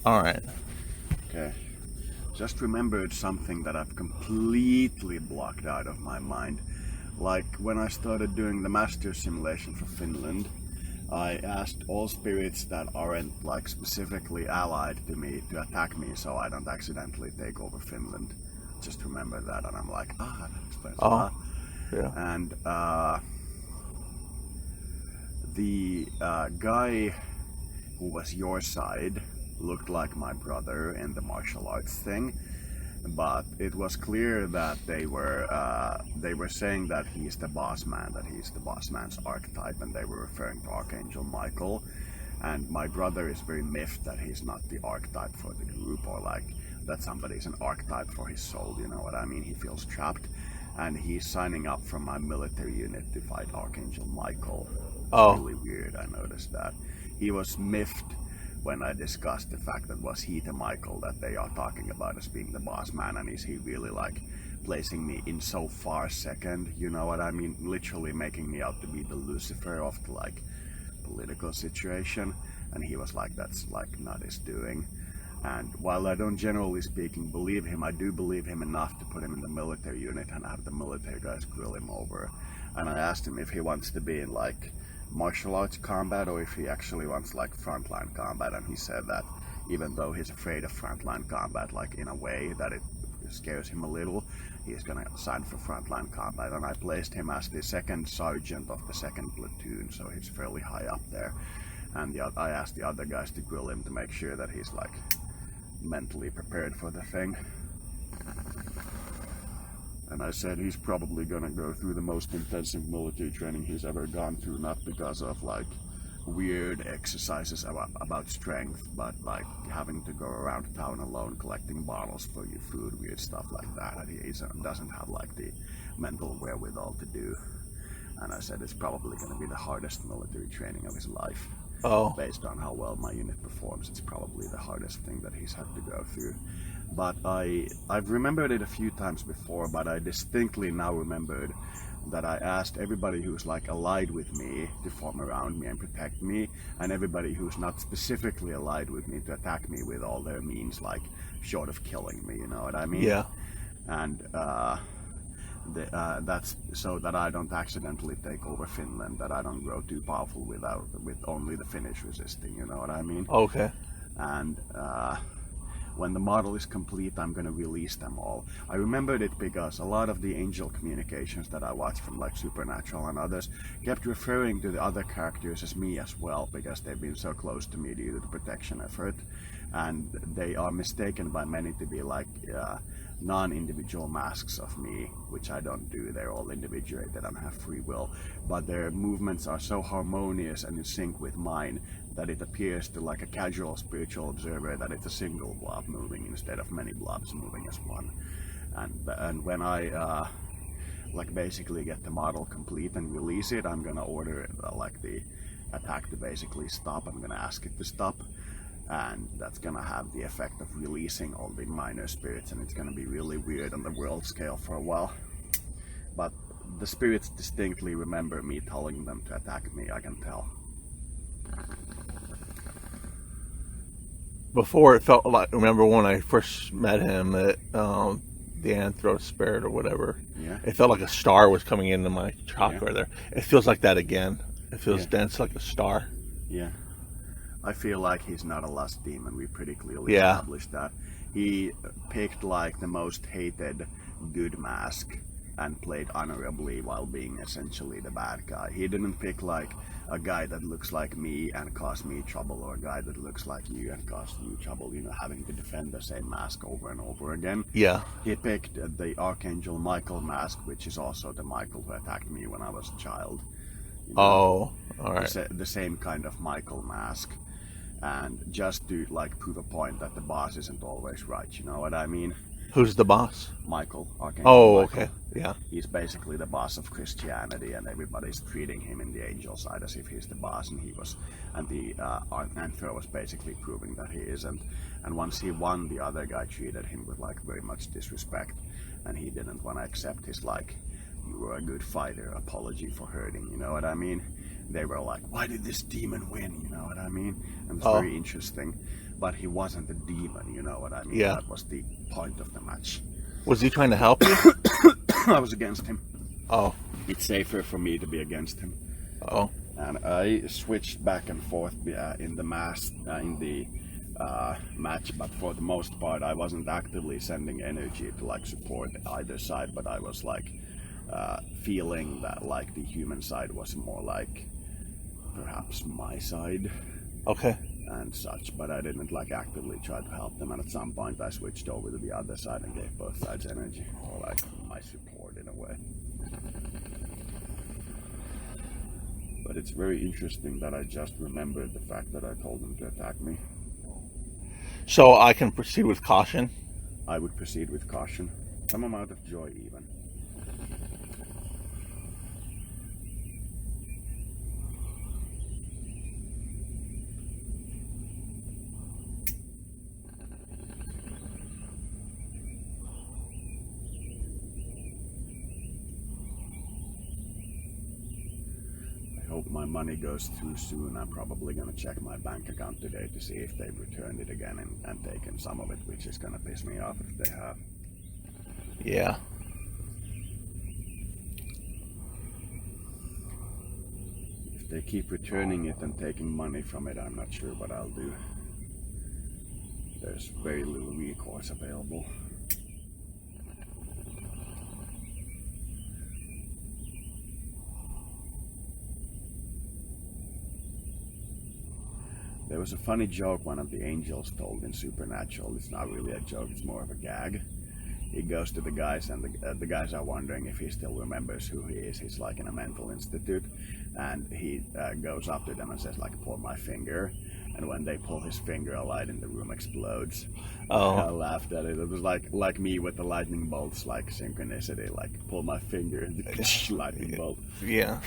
All right. Okay. Just remembered something that I've completely blocked out of my mind. Like when I started doing the master simulation for Finland, I asked all spirits that aren't like specifically allied to me to attack me so I don't accidentally take over Finland. Just remember that, and I'm like, that explains a lot. Yeah. And the guy who was your side looked like my brother in the martial arts thing, but it was clear that they were saying that he's the boss man, that he's the boss man's archetype, and they were referring to Archangel Michael. And my brother is very miffed that he's not the archetype for the group, or like that somebody's an archetype for his soul, you know what I mean? He feels trapped, and he's signing up for my military unit to fight Archangel Michael. It's really weird, I noticed that. He was miffed when I discussed the fact that was he the Michael that they are talking about as being the boss man, and is he really like placing me in so far second, you know what I mean? Literally making me out to be the Lucifer of the like political situation. And he was like, that's like not his doing. And while I don't generally speaking believe him, I do believe him enough to put him in the military unit and have the military guys grill him over. And I asked him if he wants to be in like martial arts combat or if he actually wants like frontline combat, and he said that even though he's afraid of frontline combat, like in a way that it scares him a little, he's gonna sign for frontline combat. And I placed him as the second sergeant of the second platoon, so he's fairly high up there. And I asked the other guys to grill him to make sure that he's like mentally prepared for the thing. And I said he's probably gonna go through the most intensive military training he's ever gone through, not because of like weird exercises about strength, but like having to go around town alone collecting bottles for your food, weird stuff like that. And he doesn't have like the mental wherewithal to do. And I said it's probably gonna be the hardest military training of his life. Based on how well my unit performs, it's probably the hardest thing that he's had to go through. But I've remembered it a few times before, but I distinctly now remembered that I asked everybody who's like allied with me to form around me and protect me, and everybody who's not specifically allied with me to attack me with all their means, like short of killing me, you know what I mean? Yeah. And that's so that I don't accidentally take over Finland, that I don't grow too powerful with only the Finnish resisting, you know what I mean? Okay. And when the model is complete, I'm going to release them all. I remembered it because a lot of the angel communications that I watched from like Supernatural and others kept referring to the other characters as me as well, because they've been so close to me due to the protection effort. And they are mistaken by many to be like non-individual masks of me, which I don't do. They're all individuated and have free will, but their movements are so harmonious and in sync with mine that it appears to like a casual spiritual observer that it's a single blob moving instead of many blobs moving as one. And when I like basically get the model complete and release it, I'm gonna order like the attack to basically stop. I'm gonna ask it to stop, and that's gonna have the effect of releasing all the minor spirits, and it's gonna be really weird on the world scale for a while. But the spirits distinctly remember me telling them to attack me, I can tell. Before it felt like, remember when I first met him, that the Anthro spirit or whatever, Yeah. it felt like a star was coming into my chakra there. It feels like that again. It feels dense like a star. Yeah. I feel like he's not a lust demon. We pretty clearly established that. He picked like the most hated good mask and played honorably while being essentially the bad guy. He didn't pick like a guy that looks like me and cause me trouble, or a guy that looks like you and cause you trouble, you know, having to defend the same mask over and over again. Yeah. He picked the Archangel Michael mask, which is also the Michael who attacked me when I was a child. You know, all right. the same kind of Michael mask. And just to like prove a point that the boss isn't always right, you know what I mean? Who's the boss? Michael, Archangel Oh, Michael. okay. Yeah. He's basically the boss of Christianity, and everybody's treating him in the angel side as if he's the boss, and the Anthro was basically proving that he isn't. And once he won, the other guy treated him with like very much disrespect, and he didn't want to accept his like, you were a good fighter apology for hurting, you know what I mean? They were like, why did this demon win, you know what I mean? And it's very interesting. but he wasn't a demon, you know what I mean? Yeah. That was the point of the match. Was he trying to help you? I was against him. Oh. It's safer for me to be against him. Oh. And I switched back and forth in the match, but for the most part, I wasn't actively sending energy to like support either side, but I was like feeling that like the human side was more like perhaps my side. Okay. And such, but I didn't like actively try to help them. And at some point, I switched over to the other side and gave both sides energy, or like my support in a way. But it's very interesting that I just remembered the fact that I told them to attack me. So I can proceed with caution? I would proceed with caution, some amount of joy even. I hope my money goes through soon. I'm probably going to check my bank account today to see if they've returned it again and taken some of it, which is going to piss me off if they have. Yeah. If they keep returning it and taking money from it, I'm not sure what I'll do. There's very little recourse available. There was a funny joke one of the angels told in Supernatural. It's not really a joke, it's more of a gag. He goes to the guys, and the guys are wondering if he still remembers who he is. He's like in a mental institute, and he goes up to them and says like, pull my finger. And when they pull his finger, a light in the room explodes. Oh. I laughed at it. It was like me with the lightning bolts, like synchronicity, like pull my finger, lightning bolt. Yeah.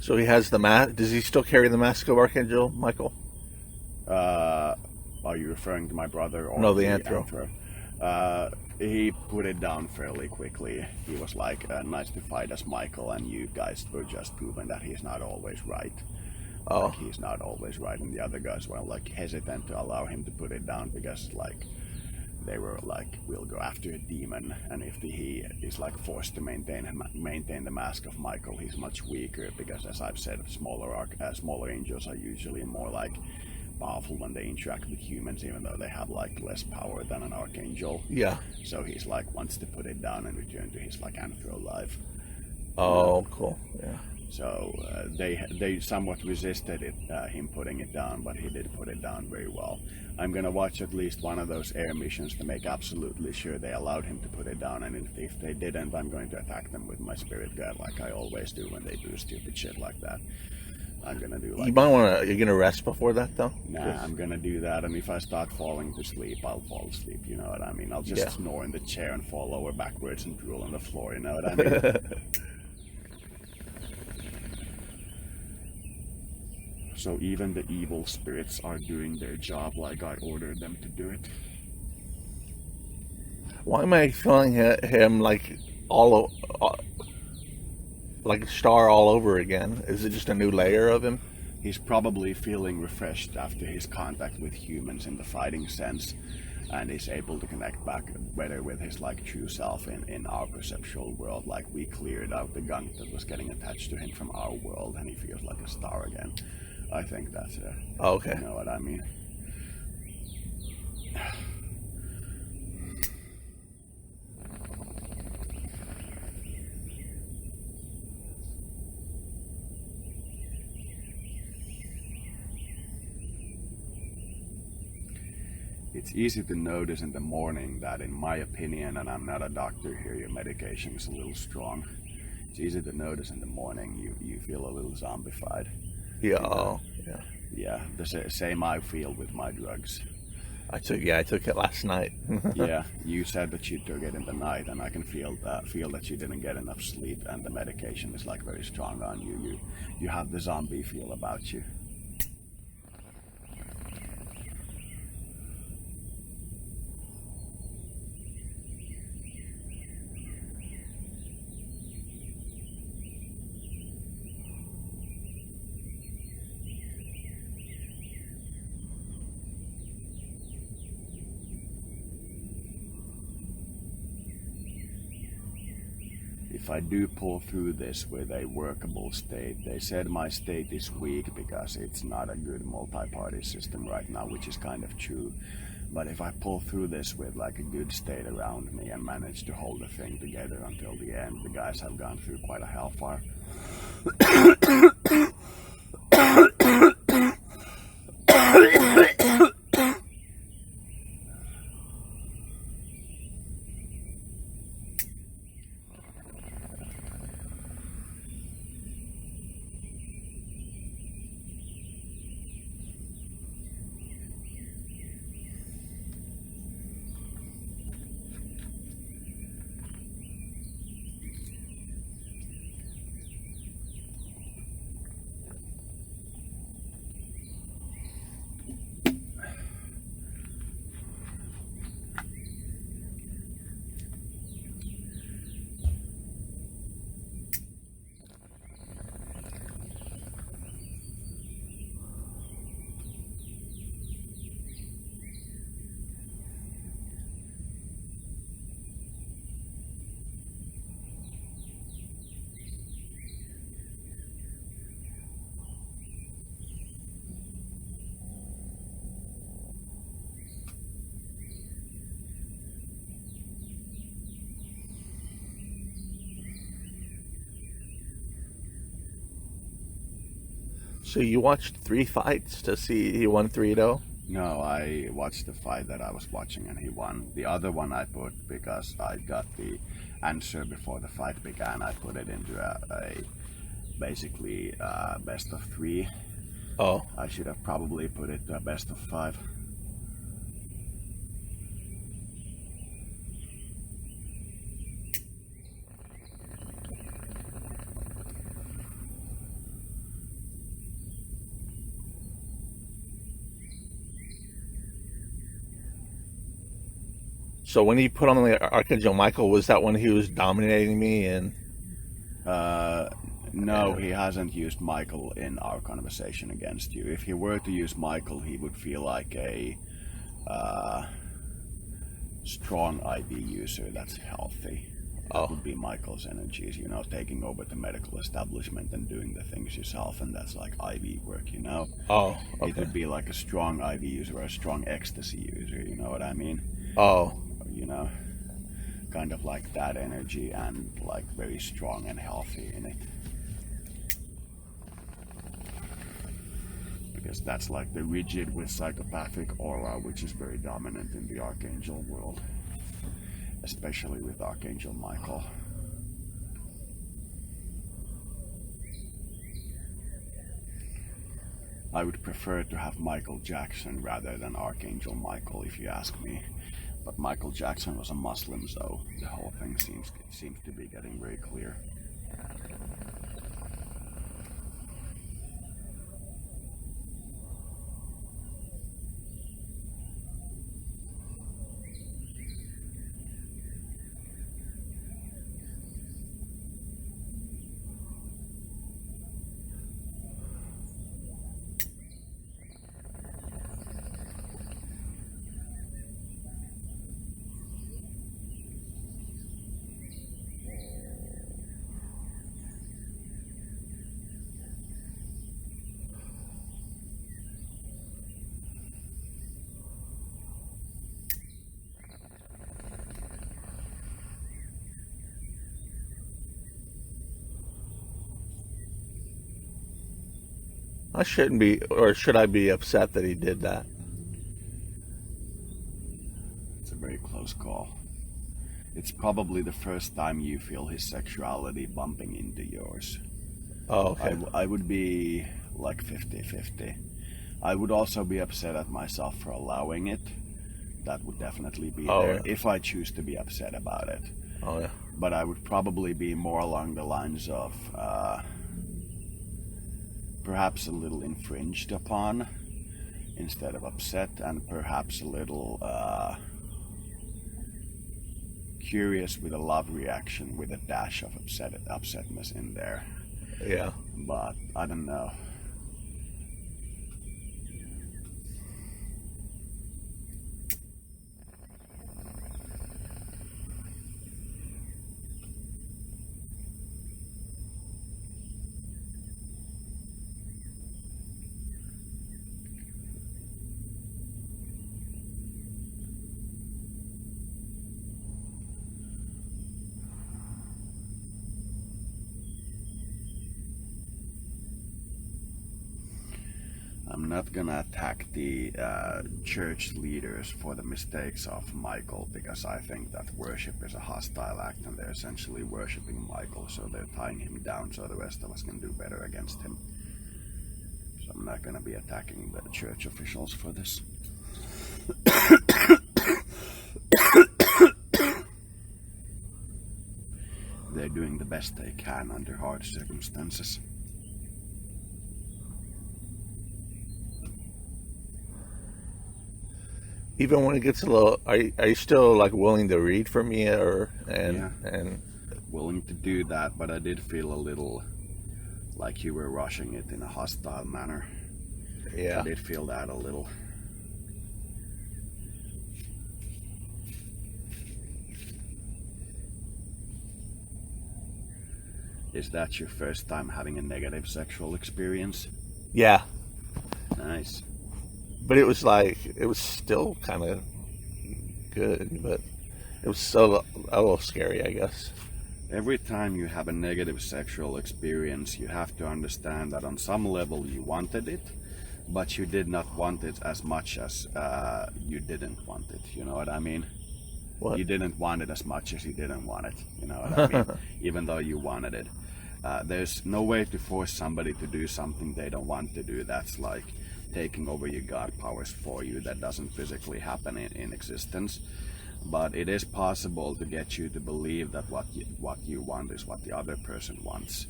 So he has the mask. Does he still carry the mask of Archangel Michael? Are you referring to my brother or No, the Anthro? He put it down fairly quickly. He was like, nice to fight as Michael, and you guys were just proving that he's not always right. Oh. Like, he's not always right, and the other guys were like hesitant to allow him to put it down because like they were like, we'll go after a demon, and if he is like forced to maintain the mask of Michael, he's much weaker because, as I've said, smaller angels are usually more like powerful when they interact with humans, even though they have like less power than an archangel. Yeah. So he's like wants to put it down and return to his like Anthro life. Oh, cool. Yeah. So they somewhat resisted him putting it down, but he did put it down very well. I'm gonna watch at least one of those air missions to make absolutely sure they allowed him to put it down, and if they didn't, I'm going to attack them with my spirit guide like I always do when they do stupid shit like that. I'm gonna do like... You might want to... You're gonna rest before that, though? Nah, I'm gonna do that, and if I start falling to sleep, I'll fall asleep, you know what I mean? I'll just snore in the chair and fall over backwards and drool on the floor, you know what I mean? So even the evil spirits are doing their job like I ordered them to do it. Why am I feeling him like like a star all over again? Is it just a new layer of him? He's probably feeling refreshed after his contact with humans in the fighting sense, and is able to connect back better with his like true self in our perceptual world. Like we cleared out the gunk that was getting attached to him from our world, and he feels like a star again. I think that's it. Oh, okay. You know what I mean? It's easy to notice in the morning that, in my opinion, and I'm not a doctor here, your medication is a little strong. It's easy to notice in the morning you feel a little zombified. Yeah. Oh, yeah. Yeah, the same I feel with my drugs. I took it last night. Yeah, you said that you took it in the night, and I can feel that you didn't get enough sleep, and the medication is like very strong on you. You have the zombie feel about you. if I do pull through this with a workable state, they said my state is weak because it's not a good multi-party system right now, which is kind of true. But if I pull through this with like a good state around me and manage to hold the thing together until the end, the guys have gone through quite a hellfire. So you watched 3 fights to see he won 3-0? No, I watched the fight that I was watching and he won. The other one I put because I got the answer before the fight began. I put it into a basically best of 3. Oh. I should have probably put it to a best of 5. So when he put on the Archangel Michael, was that when he was dominating me? And no, he hasn't used Michael in our conversation against you. If he were to use Michael, he would feel like a strong IV user that's healthy. That would be Michael's energies, you know, taking over the medical establishment and doing the things yourself, and that's like IV work, you know? Oh, okay. It would be like a strong IV user or a strong ecstasy user, you know what I mean? Oh. You know, kind of like that energy and like very strong and healthy in it. Because that's like the rigid with psychopathic aura, which is very dominant in the Archangel world. Especially with Archangel Michael. I would prefer to have Michael Jackson rather than Archangel Michael, if you ask me. But Michael Jackson was a Muslim, so the whole thing seems to be getting very clear. I shouldn't be, or should I be upset that he did that? It's a very close call. It's probably the first time you feel his sexuality bumping into yours. Oh, okay. I would be like 50-50. I would also be upset at myself for allowing it. That would definitely be there, yeah. if I choose to be upset about it. Oh, yeah. But I would probably be more along the lines of perhaps a little infringed upon instead of upset, and perhaps a little curious with a love reaction with a dash of upsetness in there. Yeah. But I don't know. not gonna attack the church leaders for the mistakes of Michael, because I think that worship is a hostile act and they're essentially worshipping Michael, so they're tying him down so the rest of us can do better against him. So I'm not gonna be attacking the church officials for this. They're doing the best they can under hard circumstances. Even when it gets a little, are you still like willing to read for me, or and willing to do that, but I did feel a little like you were rushing it in a hostile manner. Yeah, I did feel that a little. Is that your first time having a negative sexual experience? yeah. Nice. But it was still kind of good, but it was still a little scary, I guess. Every time you have a negative sexual experience, you have to understand that on some level you wanted it, but you did not want it as much as you didn't want it. You know what I mean? What? You didn't want it as much as you didn't want it. You know what I mean? Even though you wanted it. There's no way to force somebody to do something they don't want to do. That's like taking over your God powers for you. That doesn't physically happen in existence. But it is possible to get you to believe that what you want is what the other person wants.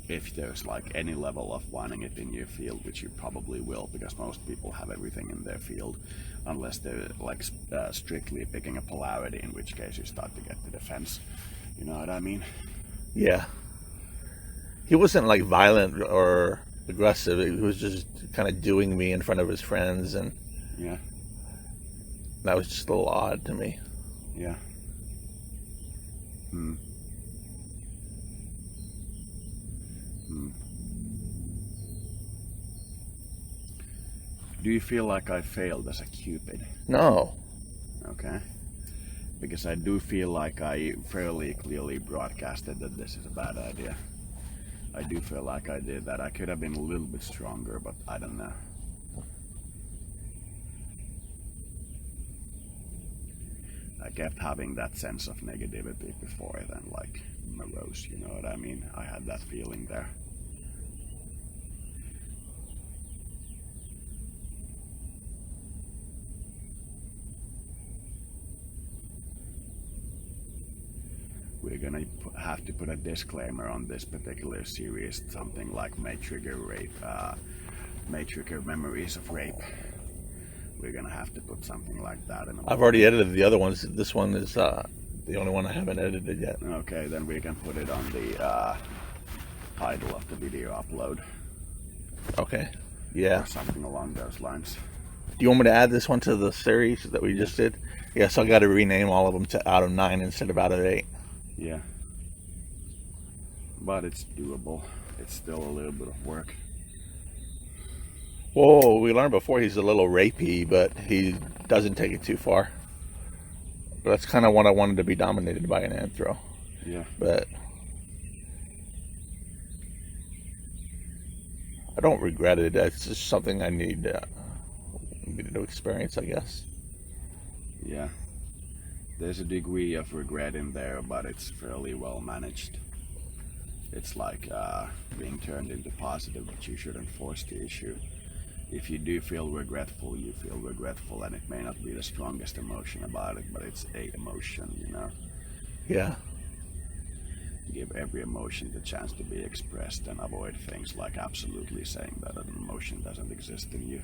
If there's like any level of wanting it in your field, which you probably will, because most people have everything in their field, unless they're like strictly picking a polarity, in which case you start to get the defense. You know what I mean? Yeah. He wasn't like violent or aggressive. He was just kind of doing me in front of his friends, and yeah, that was just a little odd to me. Yeah. Hmm. Hmm. Do you feel like I failed as a Cupid? No. Okay. Because I do feel like I fairly clearly broadcasted that this is a bad idea. I do feel like I did that. I could have been a little bit stronger, but I don't know. I kept having that sense of negativity before it, and like morose, you know what I mean? I had that feeling there. We're gonna have to put a disclaimer on this particular series, something like may trigger rape, may trigger memories of rape. We're gonna have to put something like that in. I've already edited the other ones. This one is the only one I haven't edited yet. Okay, then we can put it on the title of the video upload. Okay. Yeah. Or something along those lines. Do you want me to add this one to the series that we just did? Yeah, so I got to rename all of them to out of 9 instead of out of 8. Yeah. But it's doable. It's still a little bit of work. Whoa, we learned before he's a little rapey, but he doesn't take it too far. But that's kind of what I wanted to be dominated by an anthro. Yeah. But I don't regret it. It's just something I need to experience, I guess. Yeah. There's a degree of regret in there, but it's fairly well managed. It's like being turned into positive, but you shouldn't force the issue. If you do feel regretful, you feel regretful, and it may not be the strongest emotion about it, but it's a emotion, you know? Yeah. Give every emotion the chance to be expressed, and avoid things like absolutely saying that an emotion doesn't exist in you.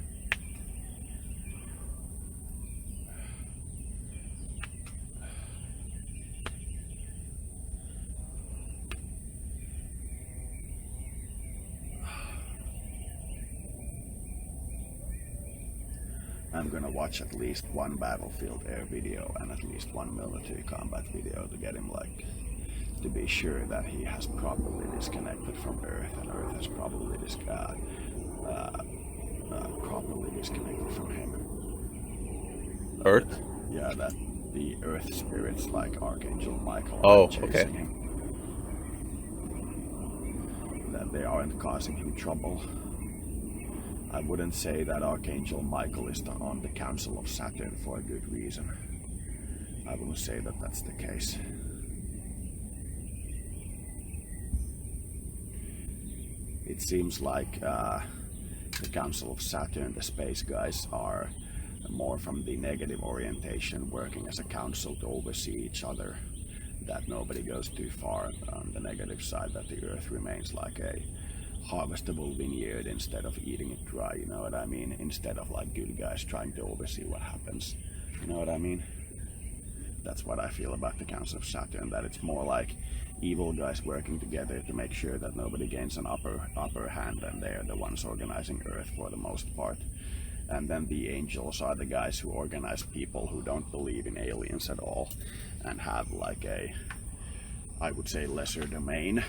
I'm gonna watch at least one battlefield air video and at least one military combat video to get him like, to be sure that he has properly disconnected from Earth, and Earth has properly properly disconnected from him. Earth? Yeah, that the Earth spirits like Archangel Michael are chasing him. That they aren't causing him trouble. I wouldn't say that Archangel Michael is on the Council of Saturn for a good reason. I wouldn't say that that's the case. It seems like the Council of Saturn, the space guys, are more from the negative orientation, working as a council to oversee each other, that nobody goes too far on the negative side, that the Earth remains like a harvestable vineyard instead of eating it dry, you know what I mean? Instead of like good guys trying to oversee what happens, you know what I mean? That's what I feel about the Council of Saturn, that it's more like evil guys working together to make sure that nobody gains an upper hand, and they're the ones organizing Earth for the most part. And then the angels are the guys who organize people who don't believe in aliens at all and have like a, I would say, lesser domain,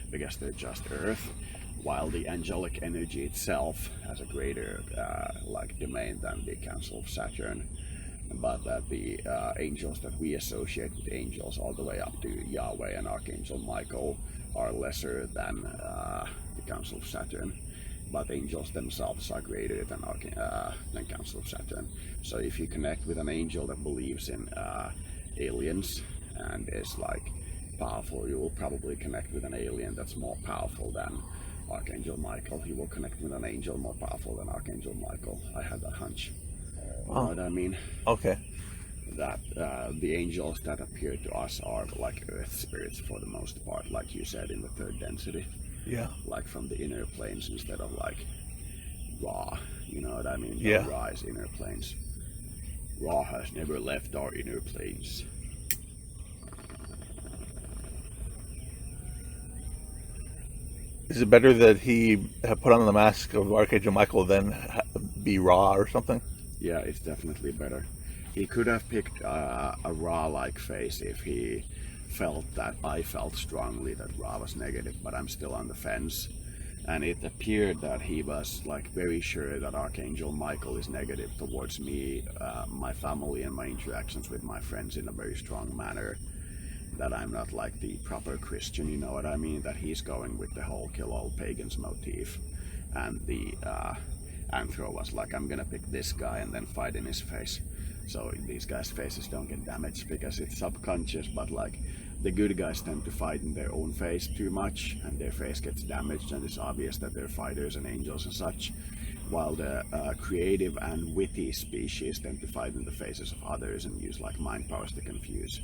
because they're just Earth, while the angelic energy itself has a greater like domain than the Council of Saturn. But that the angels that we associate with angels all the way up to Yahweh and Archangel Michael are lesser than the Council of Saturn. But angels themselves are greater than Council of Saturn. So if you connect with an angel that believes in aliens and is like powerful, you will probably connect with an alien that's more powerful than Archangel Michael. You will connect with an angel more powerful than Archangel Michael. I had that hunch. You know what I mean? Okay. That the angels that appear to us are like Earth spirits for the most part, like you said, in the third density. Yeah. Like from the inner planes instead of like Ra. You know what I mean? Yeah. Ra is inner planes. Ra has never left our inner planes. Is it better that he had put on the mask of Archangel Michael than be Ra or something? Yeah, it's definitely better. He could have picked a Ra-like face if he felt that I felt strongly that Ra was negative, but I'm still on the fence. And it appeared that he was like very sure that Archangel Michael is negative towards me, my family, and my interactions with my friends in a very strong manner. That I'm not like the proper Christian, you know what I mean? That he's going with the whole kill all pagans motif. And the Anthro was like, I'm gonna pick this guy and then fight in his face. So these guys' faces don't get damaged because it's subconscious, but like the good guys tend to fight in their own face too much, and their face gets damaged, and it's obvious that they're fighters and angels and such, while the creative and witty species tend to fight in the faces of others and use like mind powers to confuse.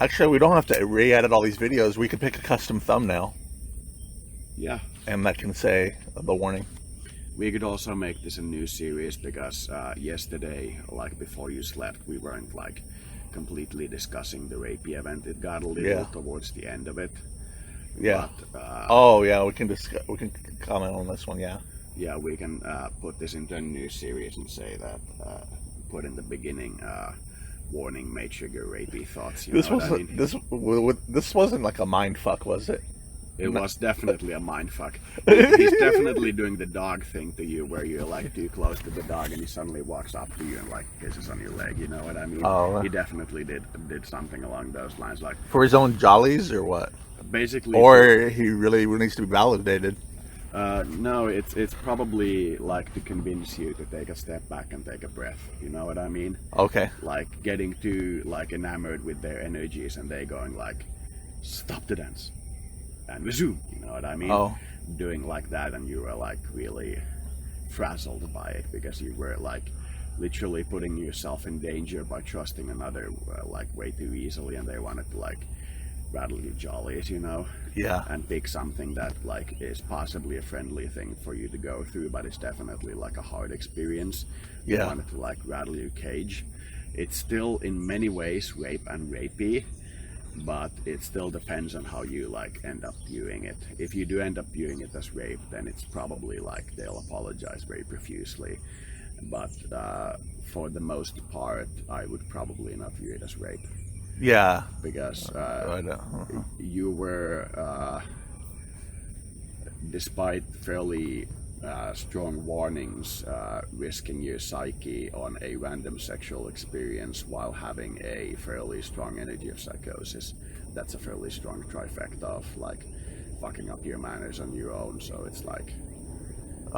Actually, we don't have to re-edit all these videos. We could pick a custom thumbnail. Yeah. And that can say the warning. We could also make this a new series because yesterday, like before you slept, we weren't like completely discussing the rapey event. It got a little towards the end of it. Yeah. But, we can discuss. We can comment on this one. Yeah. Yeah, we can put this into a new series and say that put in the beginning warning may trigger rapey thoughts. This wasn't like a mind fuck, was it? It was definitely a mindfuck. He's definitely doing the dog thing to you, where you're like too close to the dog and he suddenly walks up to you and like pisses on your leg, you know what I mean? Oh. He definitely did something along those lines, like For his own jollies or what? basically. Or he really needs to be validated. No, it's probably like to convince you to take a step back and take a breath, you know what I mean? Okay. Like getting too like enamored with their energies and they going like, stop the dance and resume, you know what I mean? Oh. Doing like that, and you were like really frazzled by it because you were like literally putting yourself in danger by trusting another like way too easily, and they wanted to like rattle your jollies, you know? Yeah. And pick something that like is possibly a friendly thing for you to go through, but it's definitely like a hard experience. Yeah. They wanted to like rattle your cage. It's still in many ways rape and rapey, but it still depends on how you like end up viewing it. If you do end up viewing it as rape, then it's probably like they'll apologize very profusely. But for the most part, I would probably not view it as rape. Yeah. Because you were, despite fairly strong warnings, risking your psyche on a random sexual experience while having a fairly strong energy of psychosis. That's a fairly strong trifecta of like fucking up your manners on your own. So it's like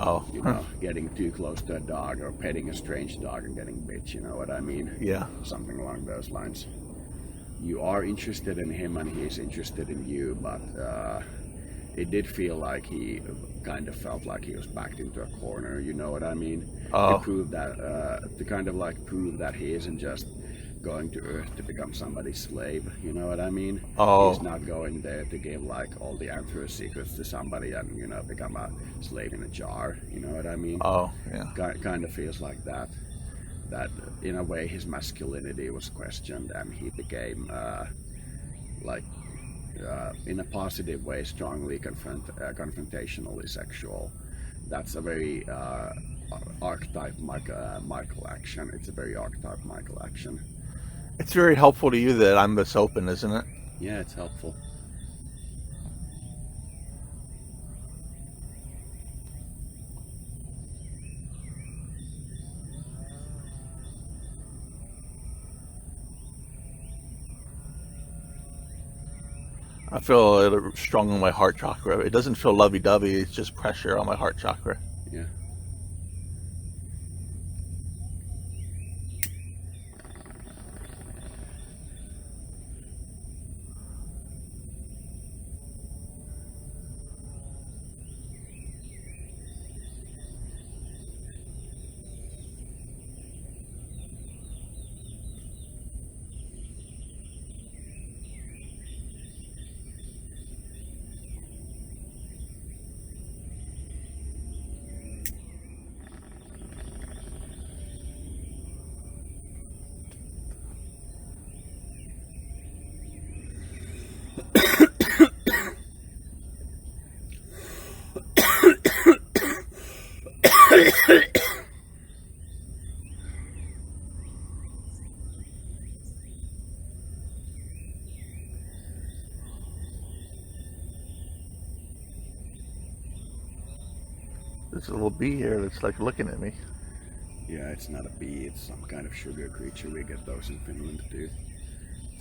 Oh. You know, getting too close to a dog or petting a strange dog and getting bit, you know what I mean? Yeah. Something along those lines. You are interested in him and he's interested in you, but it did feel like he kind of felt like he was backed into a corner, you know what I mean? Oh. To prove that, to kind of like prove that he isn't just going to Earth to become somebody's slave, you know what I mean? Oh. He's not going there to give like all the Anthro secrets to somebody and, you know, become a slave in a jar, you know what I mean? Oh, yeah. Kind of feels like that. That in a way his masculinity was questioned and he became in a positive way strongly confrontationally sexual. That's a very archetype Michael action. It's a very archetype Michael action. It's very helpful to you that I'm this open, isn't it? Yeah, it's helpful. I feel it strong on my heart chakra. It doesn't feel lovey-dovey. It's just pressure on my heart chakra. Yeah. There's a little bee here that's like looking at me. Yeah, it's not a bee, it's some kind of sugar creature. We get those in Finland too.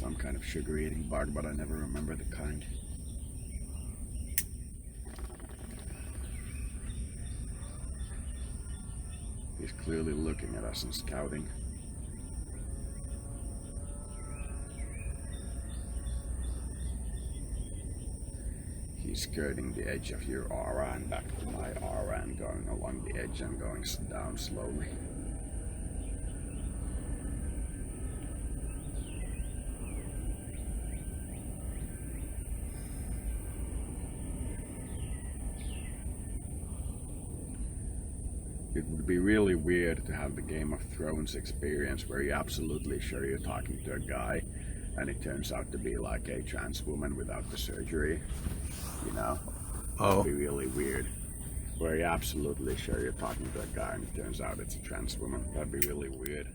Some kind of sugar eating bug, but I never remember the kind. He's clearly looking at us and scouting. He's skirting the edge of your aura and back to my aura and going along the edge and going down slowly. It would be really weird to have the Game of Thrones experience where you're absolutely sure you're talking to a guy and it turns out to be like a trans woman without the surgery. You know? Oh. It'd be really weird. Where you're absolutely sure you're talking to a guy and it turns out it's a trans woman. That'd be really weird.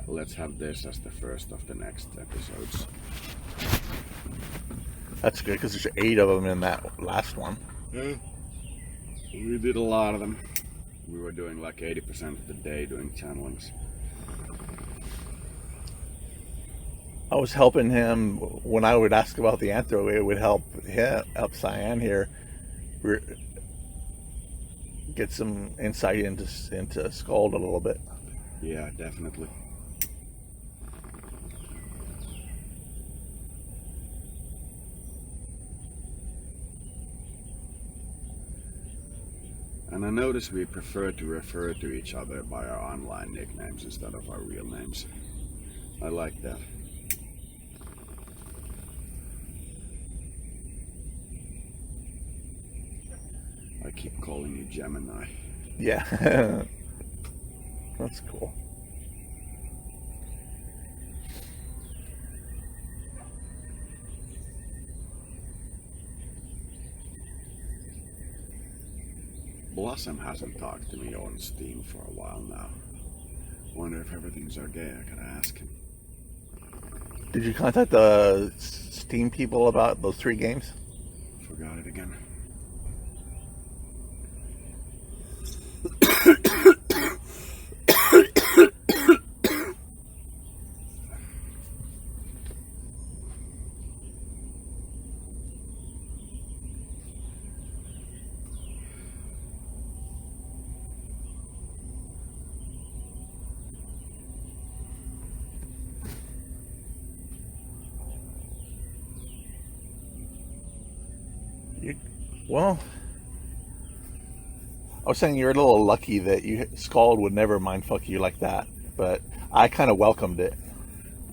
Let's have this as the first of the next episodes. That's good because there's 8 of them in that last one. Yeah. We did a lot of them. We were doing like 80% of the day doing channelings. I was helping him when I would ask about the anthro. It would help Cyan here get some insight into Scald a little bit. Yeah, definitely. And I notice we prefer to refer to each other by our online nicknames instead of our real names. I like that. I keep calling you Gemini. Yeah. That's cool. Blossom hasn't talked to me on Steam for a while now. Wonder if everything's okay. I gotta ask him. Did you contact the Steam people about those 3 games? Forgot it again. Well, I was saying you're a little lucky that Scald would never mindfuck you like that, but I kind of welcomed it.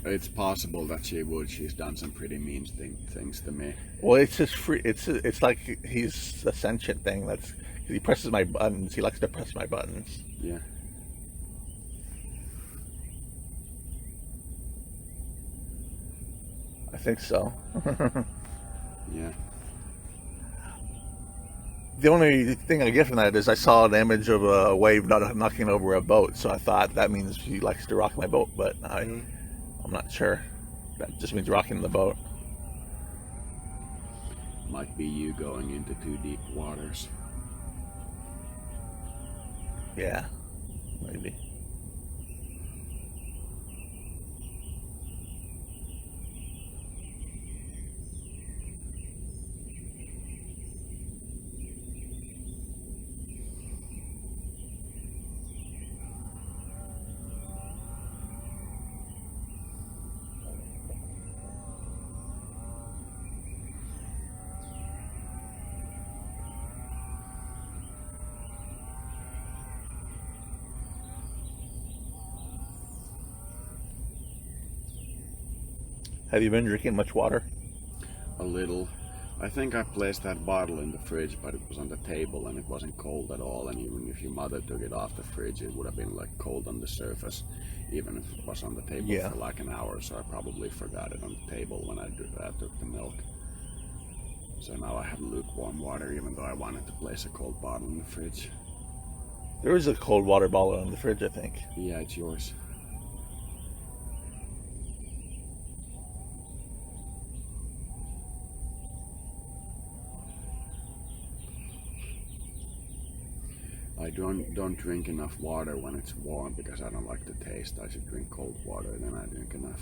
It's possible that she would. She's done some pretty mean things to me. Well, it's just free. It's like he's a sentient thing. He presses my buttons. He likes to press my buttons. Yeah. I think so. Yeah. The only thing I get from that is I saw an image of a wave knocking over a boat, so I thought that means he likes to rock my boat, but I'm not sure. That just means rocking the boat. Might be you going into too deep waters. Yeah, maybe. Have you been drinking much water? A little. I think I placed that bottle in the fridge, but it was on the table and it wasn't cold at all. And even if your mother took it off the fridge, it would have been like cold on the surface, even if it was on the table for like an hour. So I probably forgot it on the table when I took the milk. So now I have lukewarm water, even though I wanted to place a cold bottle in the fridge. There is a cold water bottle in the fridge, I think. Yeah, it's yours. I don't drink enough water when it's warm because I don't like the taste. I should drink cold water, then I drink enough.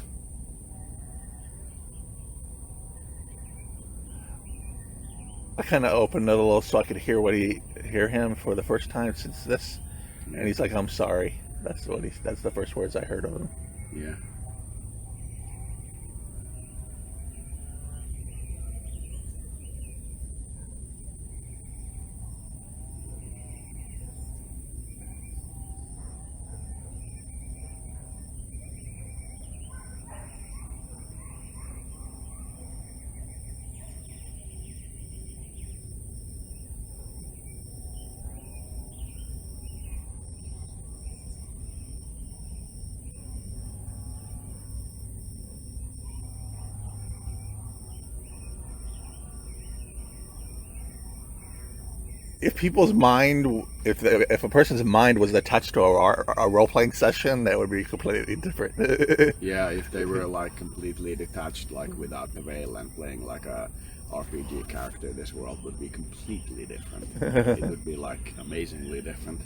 I kind of opened it a little so I could hear him for the first time since this, and he's like, "I'm sorry." That's the first words I heard of him. Yeah. If people's mind, if a person's mind was attached to a role playing session, that would be completely different. Yeah, if they were like completely detached, like without the veil and playing like a RPG character, this world would be completely different. It would be like amazingly different.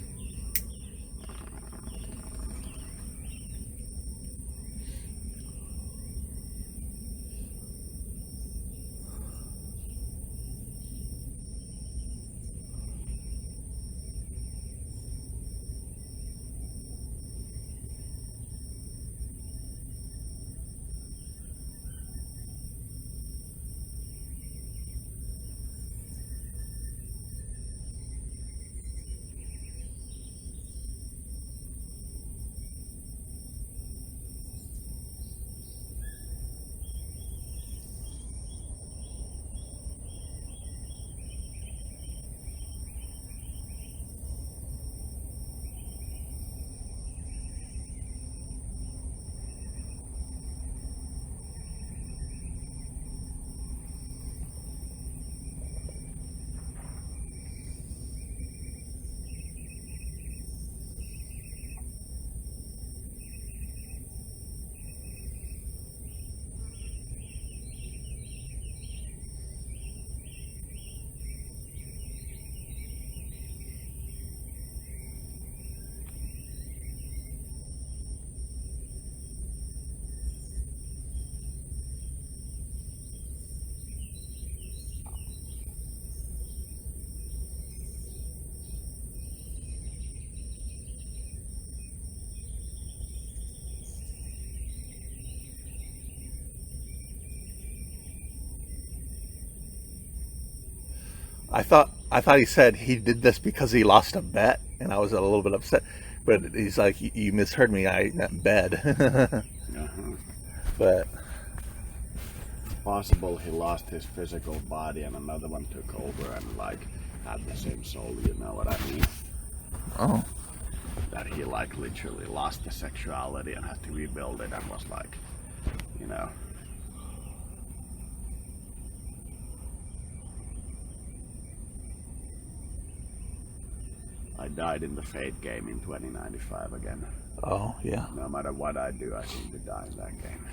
I thought he said he did this because he lost a bet, and I was a little bit upset. But he's like, you misheard me. I meant bed. Uh-huh. But Possible he lost his physical body and another one took over and like had the same soul, you know what I mean? oh, That he like literally lost the sexuality and had to rebuild it and was like, you know. I died in the Fate game in 2095 again. oh yeah. No matter what I do, I seem to die in that game.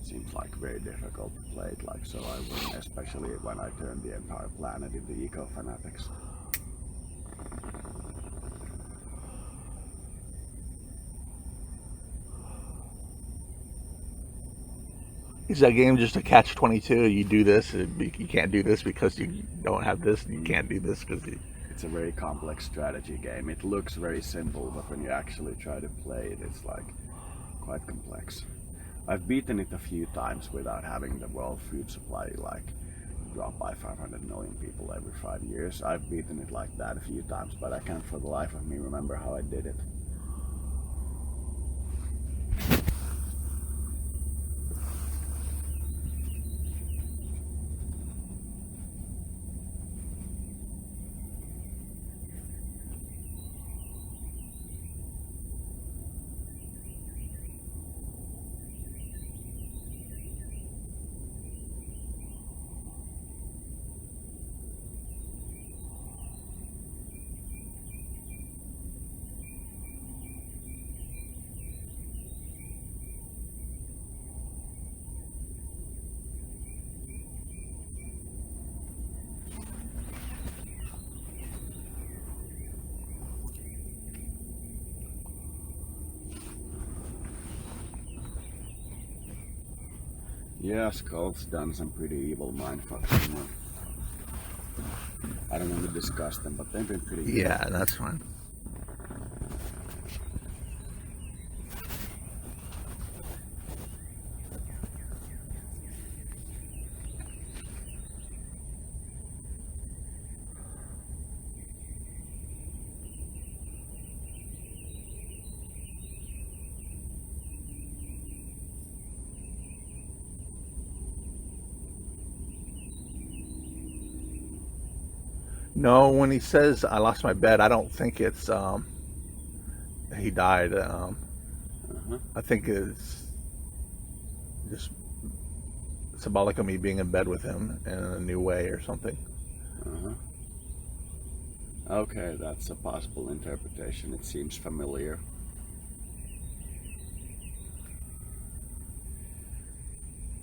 Seems like very difficult to play it like so I win, especially when I turn the entire planet into eco-fanatics. Is that game just a catch-22? You do this, you can't do this because you don't have this, and you can't do this because you... It's a very complex strategy game. It looks very simple, but when you actually try to play it, it's like quite complex. I've beaten it a few times without having the world food supply like drop by 500 million people every 5 years. I've beaten it like that a few times, but I can't for the life of me remember how I did it. Yeah, Skull's done some pretty evil mindfucks. I don't want to discuss them, but they've been pretty evil. Yeah, that's fine. No, when he says I lost my bed, I don't think it's he died. I think it's just symbolic of me being in bed with him in a new way or something. Okay, that's a possible interpretation. It seems familiar.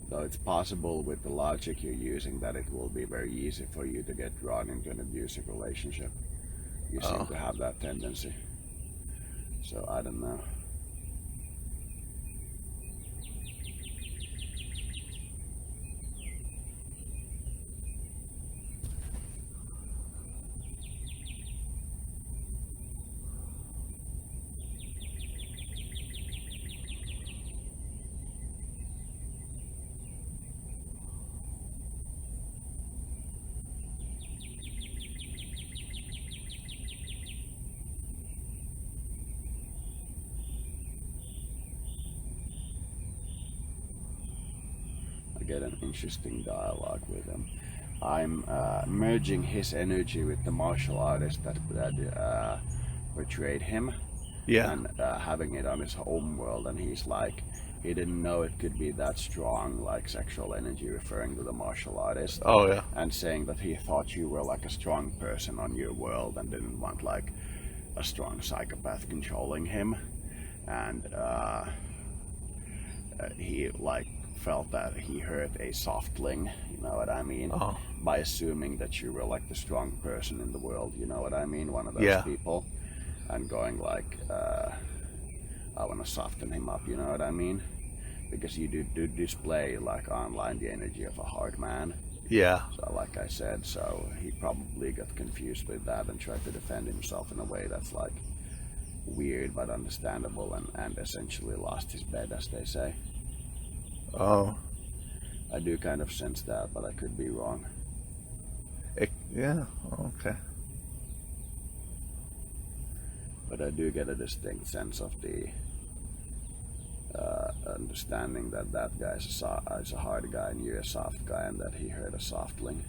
Though it's possible with the logic you're using that it will be very easy for you to get drawn into an abusive relationship. You seem to have that tendency. So I don't know. Get an interesting dialogue with him. I'm merging his energy with the martial artist that portrayed him, and having it on his home world, and he's like, he didn't know it could be that strong, like sexual energy, referring to the martial artist. Oh yeah. And saying that he thought you were like a strong person on your world and didn't want like a strong psychopath controlling him, and he like felt that he hurt a softling, you know what I mean, by assuming that you were like the strong person in the world, you know what I mean, one of those people, and going like, I want to soften him up, you know what I mean, because you do display like online the energy of a hard man. Yeah. So like I said, so he probably got confused with that and tried to defend himself in a way that's like weird but understandable, and essentially lost his bed, as they say. Oh. I do kind of sense that, but I could be wrong. Yeah, okay. But I do get a distinct sense of the understanding that that guy is a hard guy and you're a soft guy, and that he heard a softling.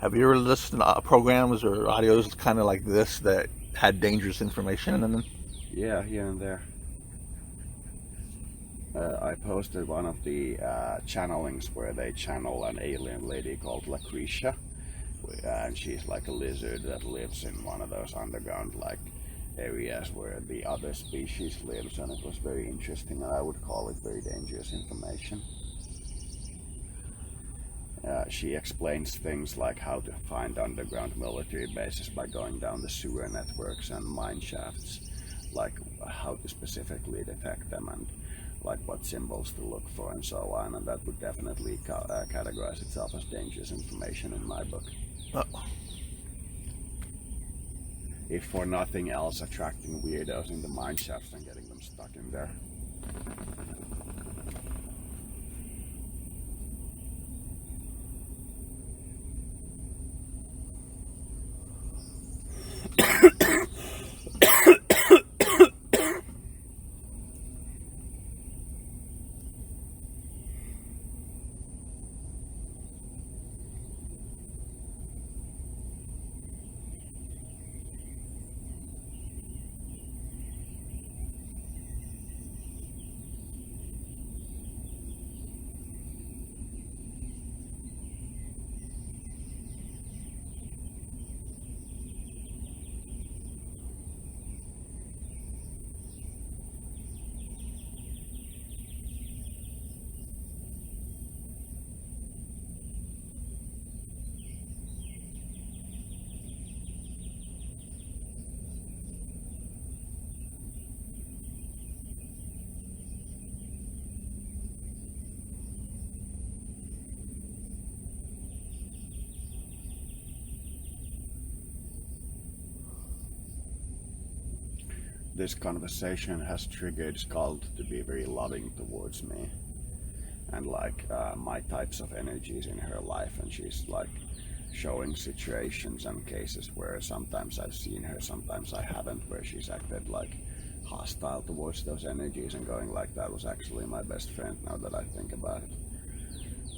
Have you ever listened to programs or audios kind of like this that had dangerous information in them? Yeah, here and there. I posted one of the channelings where they channel an alien lady called Lucretia, and she's like a lizard that lives in one of those underground like areas where the other species lives, and it was very interesting, and I would call it very dangerous information. She explains things like how to find underground military bases by going down the sewer networks and mine shafts, like how to specifically detect them and like what symbols to look for and so on, and that would definitely categorize itself as dangerous information in my book. Oh. If for nothing else, attracting weirdos into mine shafts and getting them stuck in there. This conversation has triggered Skald to be very loving towards me, and like my types of energies in her life, and she's like showing situations and cases where sometimes I've seen her, sometimes I haven't, where she's acted like hostile towards those energies and going like, that was actually my best friend now that I think about it,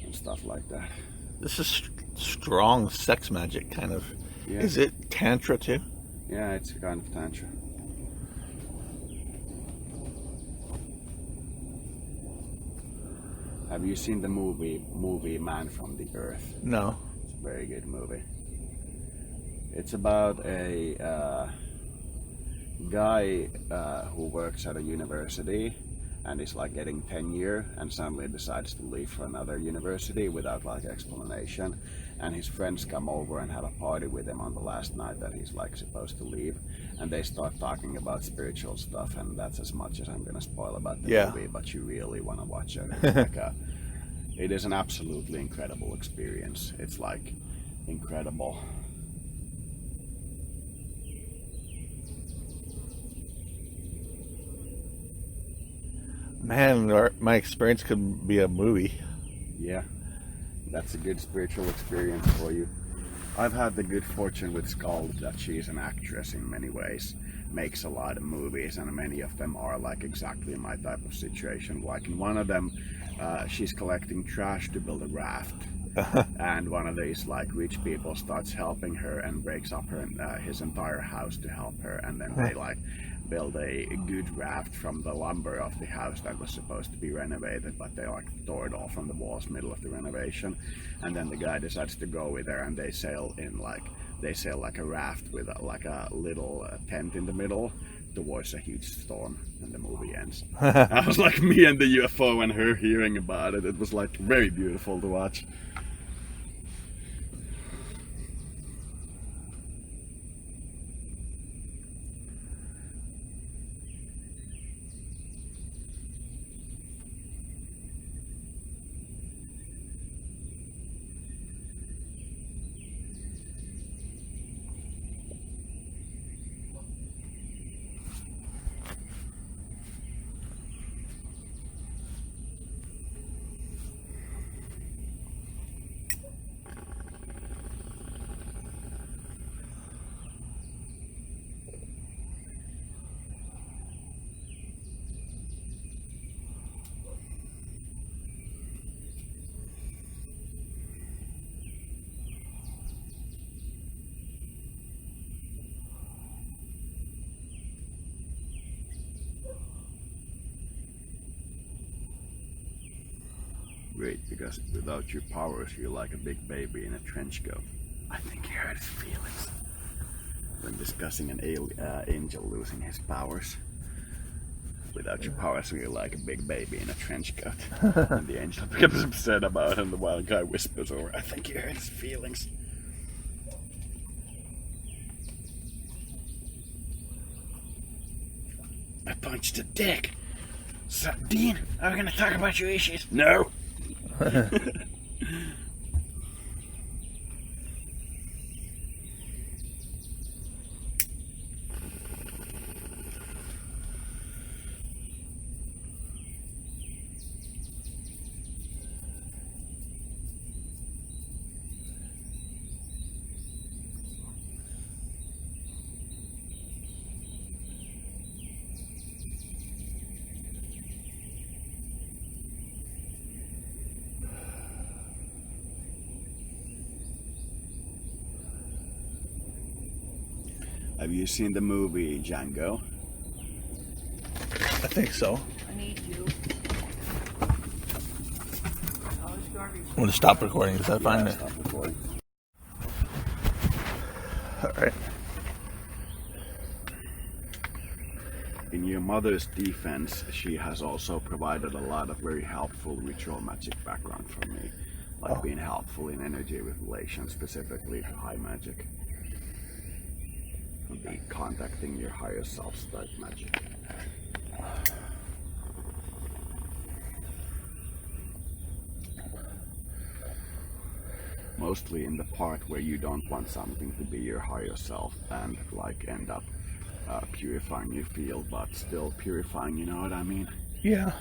and stuff like that. This is strong sex magic kind of. Yeah. Is it tantra too? Yeah, it's a kind of tantra. Have you seen the movie Man from the Earth? No. It's a very good movie. It's about a guy who works at a university and is like getting tenure and suddenly decides to leave for another university without like explanation, and his friends come over and have a party with him on the last night that he's like supposed to leave, and they start talking about spiritual stuff, and that's as much as I'm gonna spoil about the movie, but you really want to watch it. It's like it is an absolutely incredible experience. It's like incredible. Man, my experience could be a movie. Yeah, that's a good spiritual experience for you. I've had the good fortune with Skald that she's an actress in many ways, makes a lot of movies, and many of them are like exactly my type of situation. Like in one of them, she's collecting trash to build a raft. And one of these like rich people starts helping her and breaks up his entire house to help her, and then they like build a good raft from the lumber of the house that was supposed to be renovated, but they like tore it all from the walls middle of the renovation, and then the guy decides to go with her, and they sail like a raft with like a little tent in the middle towards a huge storm, and the movie ends. I was like me and the UFO and her hearing about it. It was like very beautiful to watch. great because without your powers, you're like a big baby in a trench coat. I think he hurt his feelings when discussing an angel losing his powers. Without your powers, you're like a big baby in a trench coat. And the angel becomes upset about it, and the wild guy whispers over, I think he hurt his feelings. I punched a dick. So, Dean, are we gonna talk about your issues? No! Have you seen the movie Django? I think so. I need you. Oh, it's garbage. I'm gonna stop recording. Is that fine? Stop recording. All right. In your mother's defense, she has also provided a lot of very helpful ritual magic background for me. Like being helpful in energy relations, specifically high magic. Be contacting your higher self type magic. Mostly in the part where you don't want something to be your higher self and like end up purifying your field, but still purifying, you know what I mean? Yeah.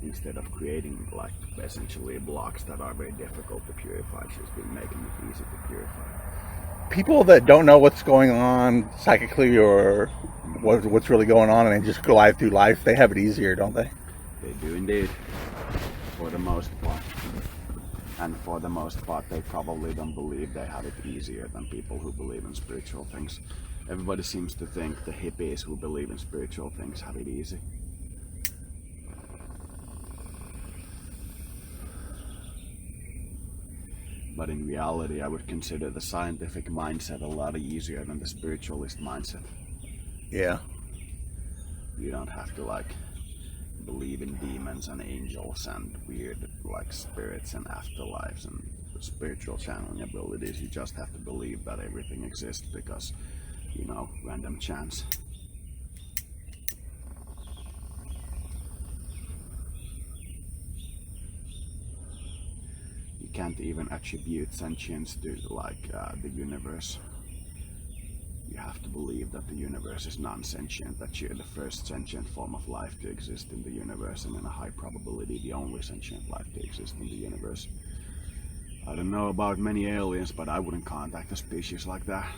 Instead of creating like essentially blocks that are very difficult to purify, she's been making it easy to purify. People that don't know what's going on psychically or what's really going on and they just glide through life, they have it easier, don't they? They do indeed, for the most part. And for the most part, they probably don't believe they have it easier than people who believe in spiritual things. Everybody seems to think the hippies who believe in spiritual things have it easy. But in reality, I would consider the scientific mindset a lot easier than the spiritualist mindset. Yeah. You don't have to like believe in demons and angels and weird like spirits and afterlives and spiritual channeling abilities. You just have to believe that everything exists because, you know, random chance. You can't even attribute sentience to like the universe. You have to believe that the universe is non-sentient, that you're the first sentient form of life to exist in the universe, and in a high probability the only sentient life to exist in the universe. I don't know about many aliens, but I wouldn't contact a species like that.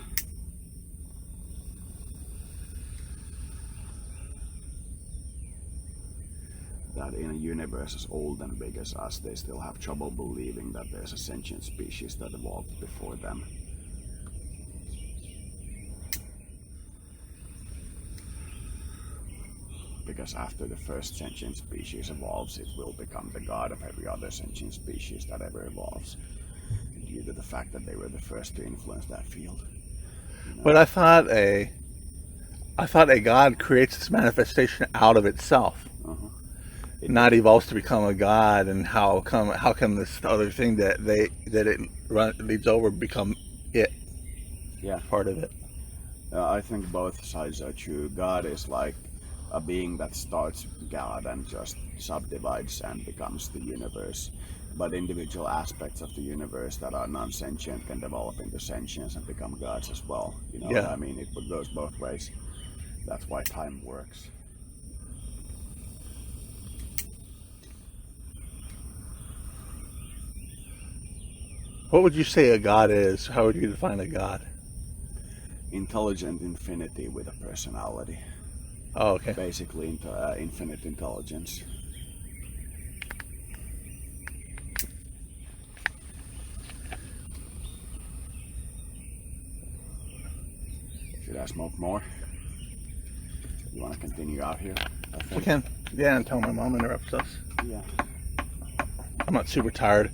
That in a universe as old and big as us, they still have trouble believing that there's a sentient species that evolved before them. Because after the first sentient species evolves, it will become the god of every other sentient species that ever evolves, due to the fact that they were the first to influence that field. You know? But I thought a god creates its manifestation out of itself. It not evolves to become a god, and how come this other thing that it leads over become it? Yeah, part of it. I think both sides are true. God is like a being that starts God and just subdivides and becomes the universe. But individual aspects of the universe that are non-sentient can develop into sentience and become gods as well. You know what I mean? It goes both ways. That's why time works. What would you say a god is? How would you define a god? Intelligent infinity with a personality. Oh, okay. Basically, infinite intelligence. Should I smoke more? You want to continue out here? I We think. can. Yeah, until my mom interrupts us. Yeah. I'm not super tired.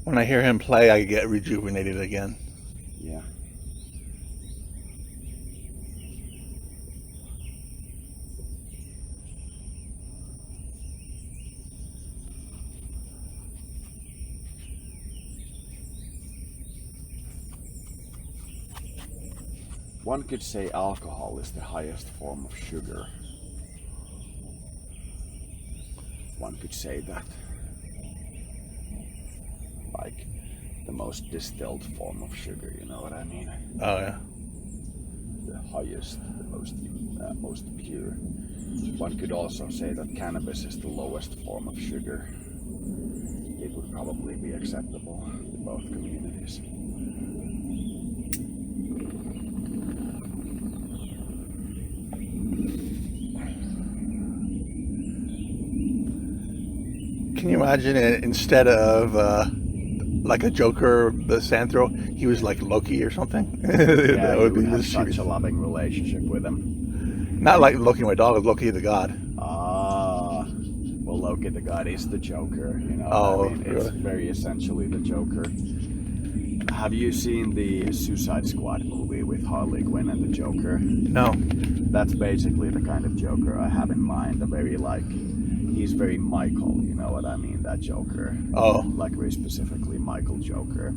When I hear him play, I get rejuvenated again. Yeah. One could say alcohol is the highest form of sugar. One could say that. Like the most distilled form of sugar, you know what I mean? Oh, yeah. The highest, the most pure. One could also say that cannabis is the lowest form of sugar. It would probably be acceptable to both communities. Can you imagine it instead of like a Joker, the Sandro, he was like Loki or something? Yeah, That would you be would have just such a loving relationship with him. not like Loki my dog, Loki the god. Ah, well, Loki the God is the Joker. You know, Oh, I mean, it's really? very essentially the Joker. Have you seen the Suicide Squad movie with Harley Quinn and the Joker? No. That's basically the kind of Joker I have in mind. A very he's very Michael. You know what I mean? That Joker. Oh. Like very specifically Michael Joker.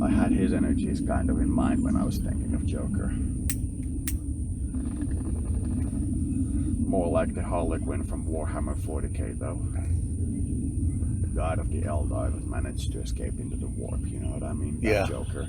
I had his energies kind of in mind when I was thinking of Joker. More like the Harley Quinn from Warhammer 40k though. The god of the Eldar that managed to escape into the warp, you know what I mean? That Yeah. Joker.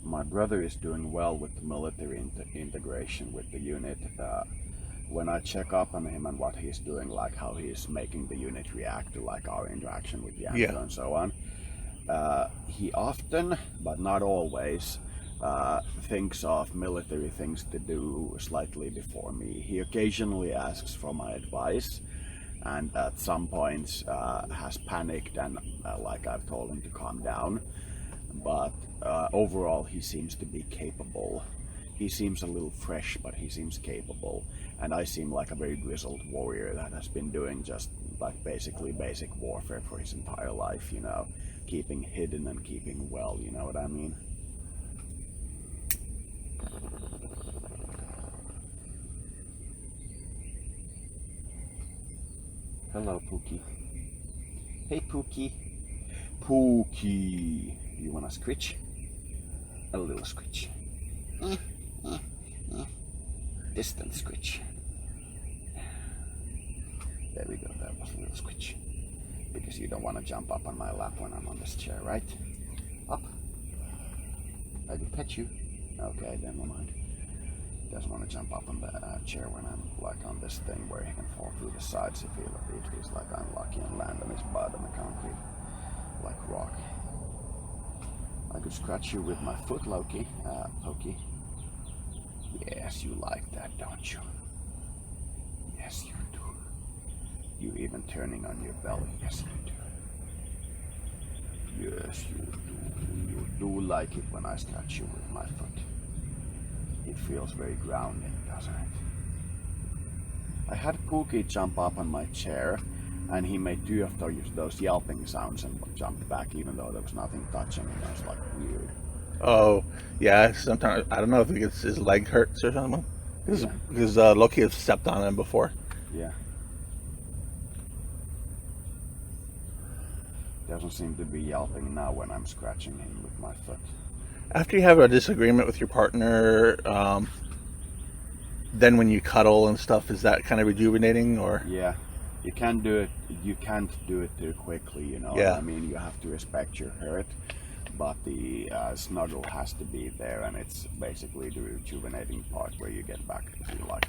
My brother is doing well with the military integration with the unit. When I check up on him and what he's doing, like how he's making the unit react to like our interaction with Yanko Yeah. and so on, he often, but not always, thinks of military things to do slightly before me. He occasionally asks for my advice, and at some points has panicked and like I've told him to calm down. But overall he seems to be capable. He seems a little fresh, but he seems capable. And I seem like a very grizzled warrior that has been doing just like basically basic warfare for his entire life, you know, keeping hidden and keeping well, you know what I mean? Hello, Pookie. Hey, Pookie. Pookie. You wanna scritch? A little scritch. Distant scritch. There we go, that was a little scritch. Because you don't want to jump up on my lap when I'm on this chair, right? Up. I will pet you. Okay, never mind. Doesn't want to jump up on the chair when I'm like on this thing where he can fall through the sides if he feels like I'm lucky and land on his butt on the concrete like rock. I could scratch you with my foot, Loki. Pokey. Yes, you like that, don't you? Yes, you do. You even turning on your belly. Yes, you do. Yes, you do. You do like it when I scratch you with my foot. It feels very grounding, doesn't it? I had Pookie jump up on my chair, and he made two of those yelping sounds and jumped back even though there was nothing touching him. It was like weird. Oh, yeah. Sometimes I don't know if his leg hurts or something. Because Loki has stepped on him before. Yeah. Doesn't seem to be yelping now when I'm scratching him with my foot. After you have a disagreement with your partner, then when you cuddle and stuff, is that kind of rejuvenating, or? Yeah, you can't do it. You can't do it too quickly. You know Yeah. what I mean? You have to respect your hurt, but the snuggle has to be there, and it's basically the rejuvenating part where you get back to like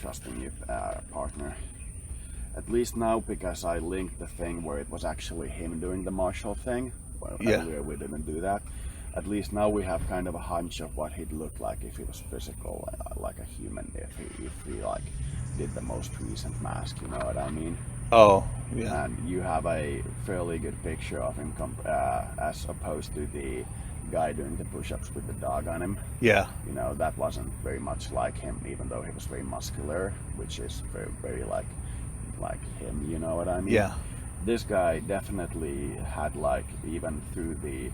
trusting your partner. At least now, because I linked the thing where it was actually him doing the martial thing. Well, Yeah. earlier we didn't do that. At least now we have kind of a hunch of what he'd look like if he was physical, like a human. If he like did the most recent mask, you know what I mean? Oh, yeah. And you have a fairly good picture of him as opposed to the guy doing the push-ups with the dog on him. Yeah. You know, that wasn't very much like him, even though he was very muscular, which is very, very like him, you know what I mean? Yeah. This guy definitely had like, even through the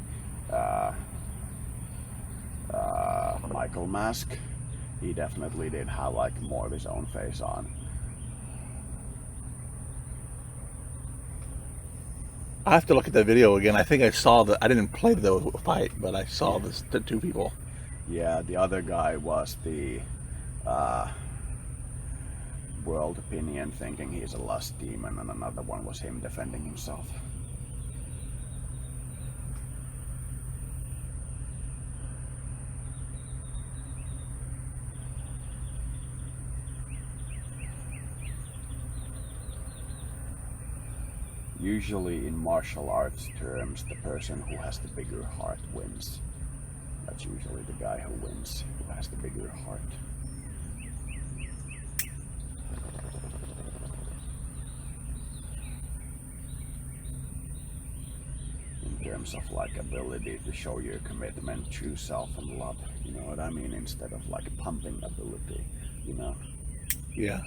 Michael mask, he definitely did have like more of his own face on. I have to look at the video again. I think I saw I didn't play the fight, but I saw the two people. Yeah, the other guy was the world opinion, thinking he's a lust demon, and another one was him defending himself. Usually in martial arts terms, the person who has the bigger heart wins. That's usually the guy who wins, who has the bigger heart. In terms of like ability to show your commitment, true self and love, you know what I mean? Instead of like pumping ability, you know? Yeah.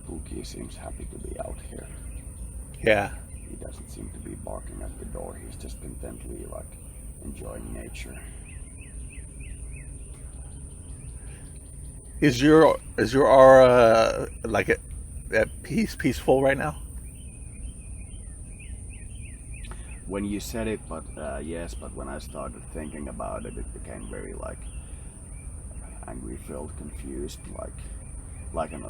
Pookie seems happy to be out here. Yeah. He doesn't seem to be barking at the door. He's just contently like enjoying nature. Is your aura like at peaceful right now? When you said it, but yes, but when I started thinking about it, it became very like angry, filled, confused, like an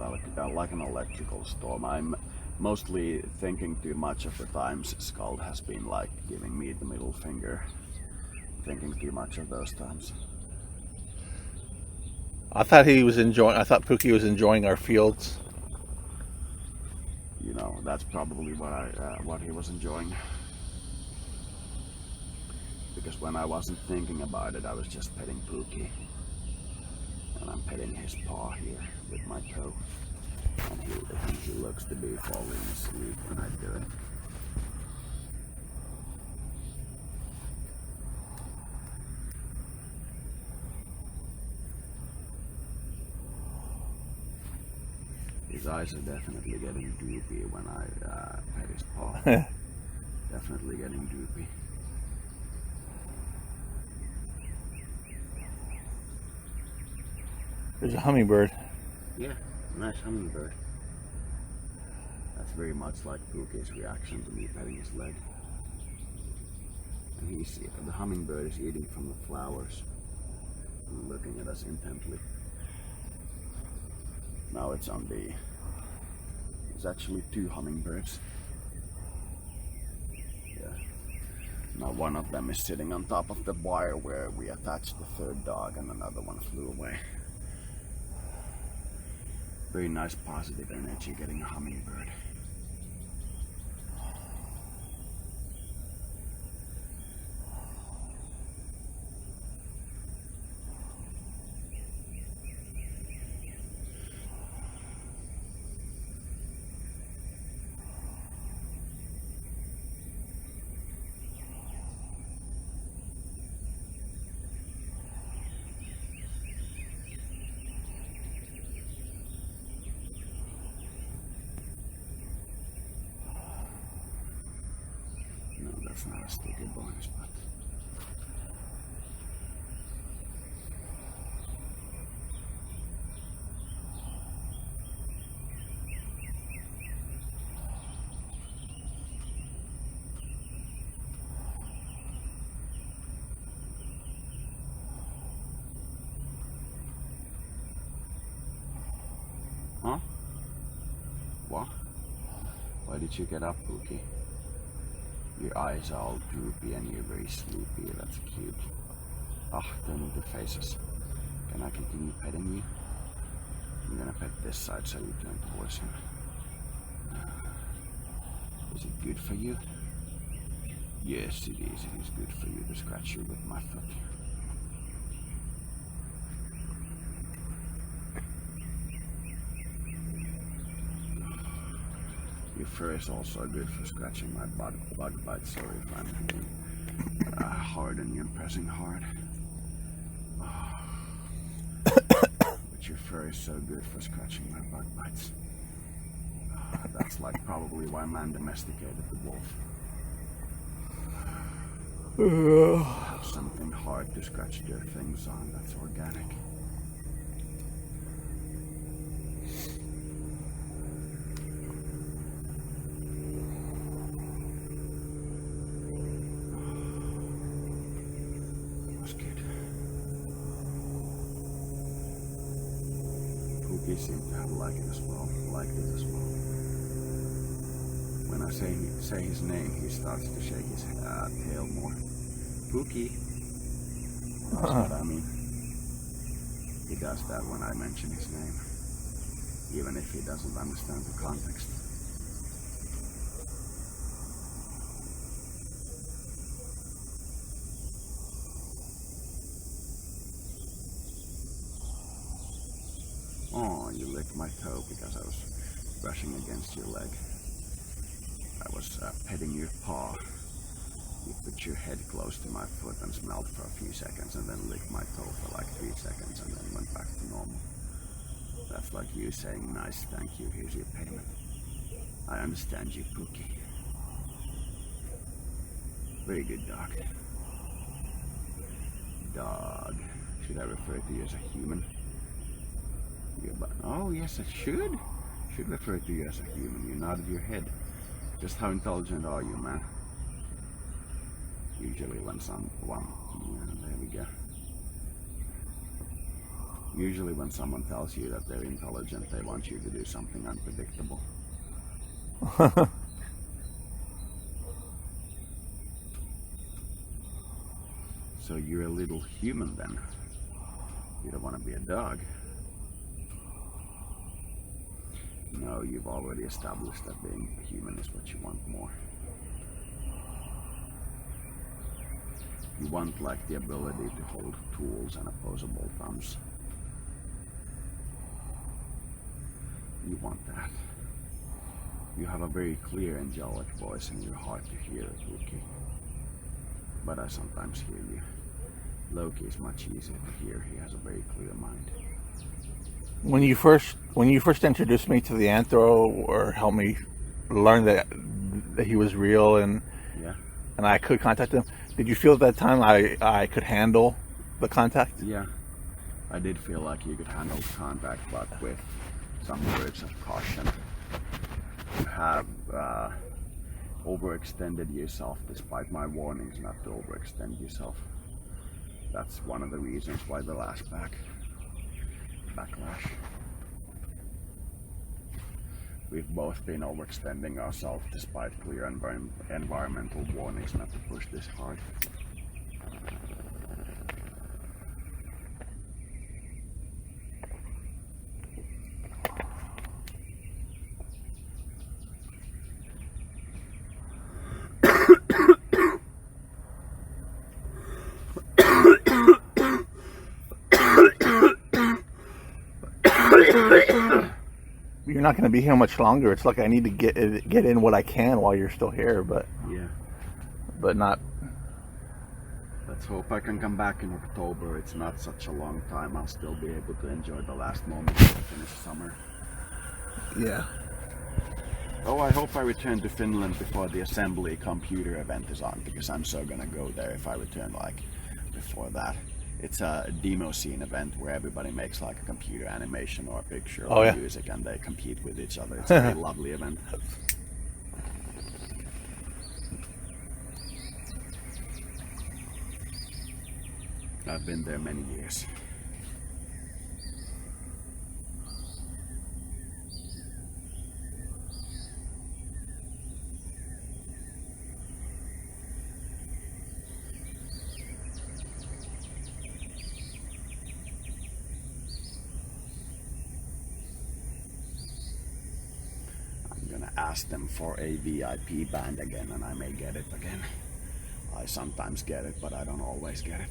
electrical storm. I'm mostly thinking too much of the times Skull has been like giving me the middle finger. Thinking too much of those times. I thought Pookie was enjoying our fields. You know, that's probably what he was enjoying. Because when I wasn't thinking about it, I was just petting Pookie. And I'm petting his paw here with my toe. And he looks to be falling asleep when I do it. His eyes are definitely getting droopy when I pet his paw. Definitely getting droopy. There's a hummingbird. Yeah, nice hummingbird. That's very much like Puki's reaction to me petting his leg. And the hummingbird is eating from the flowers and looking at us intently. Now it's on the... There's actually 2 hummingbirds. Yeah. Now one of them is sitting on top of the wire where we attached the 3rd dog, and another one flew away. Very nice positive energy getting a hummingbird. No, that's not a sticky bonus, but... Huh? What? Why did you get up, Pookie? Your eyes are all droopy and you're very sleepy. That's cute. Ah, turning to faces. Can I continue petting you? I'm gonna pet this side so you turn towards him. Is it good for you? Yes, it is. It is good for you to scratch you with my foot. Your fur is also good for scratching my bug bite. Sorry if I'm hitting hard on you and pressing hard. But your fur is so good for scratching my bug bites. That's like probably why man domesticated the wolf. Have something hard to scratch their things on that's organic. Pookie seemed to have liked it as well. When I say his name, he starts to shake his tail more. Pookie. That's what I mean. He does that when I mention his name, even if he doesn't understand the context. Oh, you licked my toe because I was brushing against your leg. I was petting your paw. You put your head close to my foot and smelled for a few seconds and then licked my toe for like 3 seconds and then went back to normal. That's like you saying, nice, thank you, here's your payment. I understand you, Pookie. Very good dog. Dog. Should I refer to you as a human? Oh yes, I should. Should refer to you as a human. You nodded your head. Just how intelligent are you, man? Usually when there we go. Usually when someone tells you that they're intelligent, they want you to do something unpredictable. So you're a little human then. You don't want to be a dog. No, you've already established that being human is what you want more. You want like the ability to hold tools and opposable thumbs. You want that. You have a very clear angelic voice and you're hard to hear, Loki. But I sometimes hear you. Loki is much easier to hear. He has a very clear mind. When you first introduced me to the anthro, or helped me learn that he was real and I could contact him, did you feel at that time I could handle the contact? Yeah, I did feel like you could handle contact, but with some words of caution. You have overextended yourself despite my warnings not to overextend yourself. That's one of the reasons why the last backlash. We've both been overextending ourselves despite clear environmental warnings not to push this hard. You're not going to be here much longer. It's like I need to get in what I can while you're still here, but yeah, but not. Let's hope I can come back in October. It's not such a long time. I'll still be able to enjoy the last moments of the Finnish summer. Yeah. Oh, I hope I return to Finland before the assembly computer event is on, because I'm so gonna go there if I return like before that. It's a demo scene event where everybody makes like a computer animation or a picture or music and they compete with each other. It's a very lovely event. I've been there many years. Ask them for a VIP band again and I may get it again. I sometimes get it, but I don't always get it.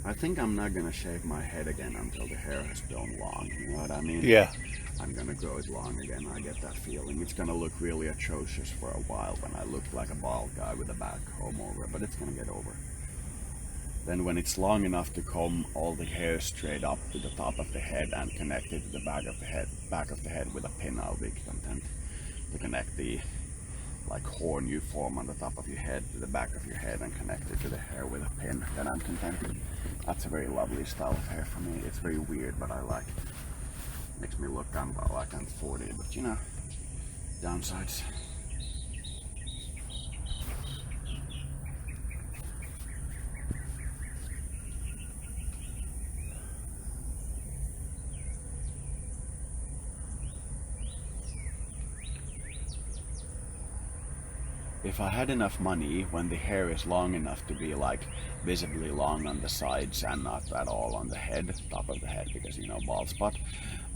I think I'm not gonna shave my head again until the hair has grown long, you know what I mean? Yeah. I'm gonna grow it long again, I get that feeling. It's gonna look really atrocious for a while when I look like a bald guy with a back comb over, but it's gonna get over. Then when it's long enough to comb all the hair straight up to the top of the head and connect it to the back of the head with a pin, I'll be content to connect the like horn you form on the top of your head to the back of your head and connect it to the hair with a pin. Then I'm content. That's a very lovely style of hair for me. It's very weird, but I like it. Makes me look like I'm 40, but you know, downsides. If I had enough money when the hair is long enough to be like visibly long on the sides and not at all on the head, top of the head, because you know, bald spot,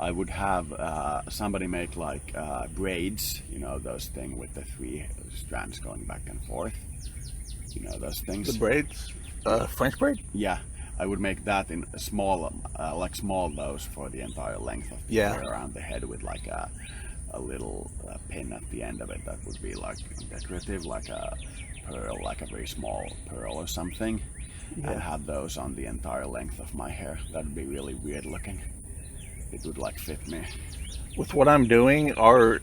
I would have somebody make like braids, you know, those things with the 3 strands going back and forth, you know, those things. The braids? French braid? Yeah, I would make that in small, like small those for the entire length of the hair around the head with like a little pin at the end of it that would be like decorative, like a pearl, like a very small pearl or something, and have those on the entire length of my hair. That would be really weird looking. It would like fit me. With what I'm doing, are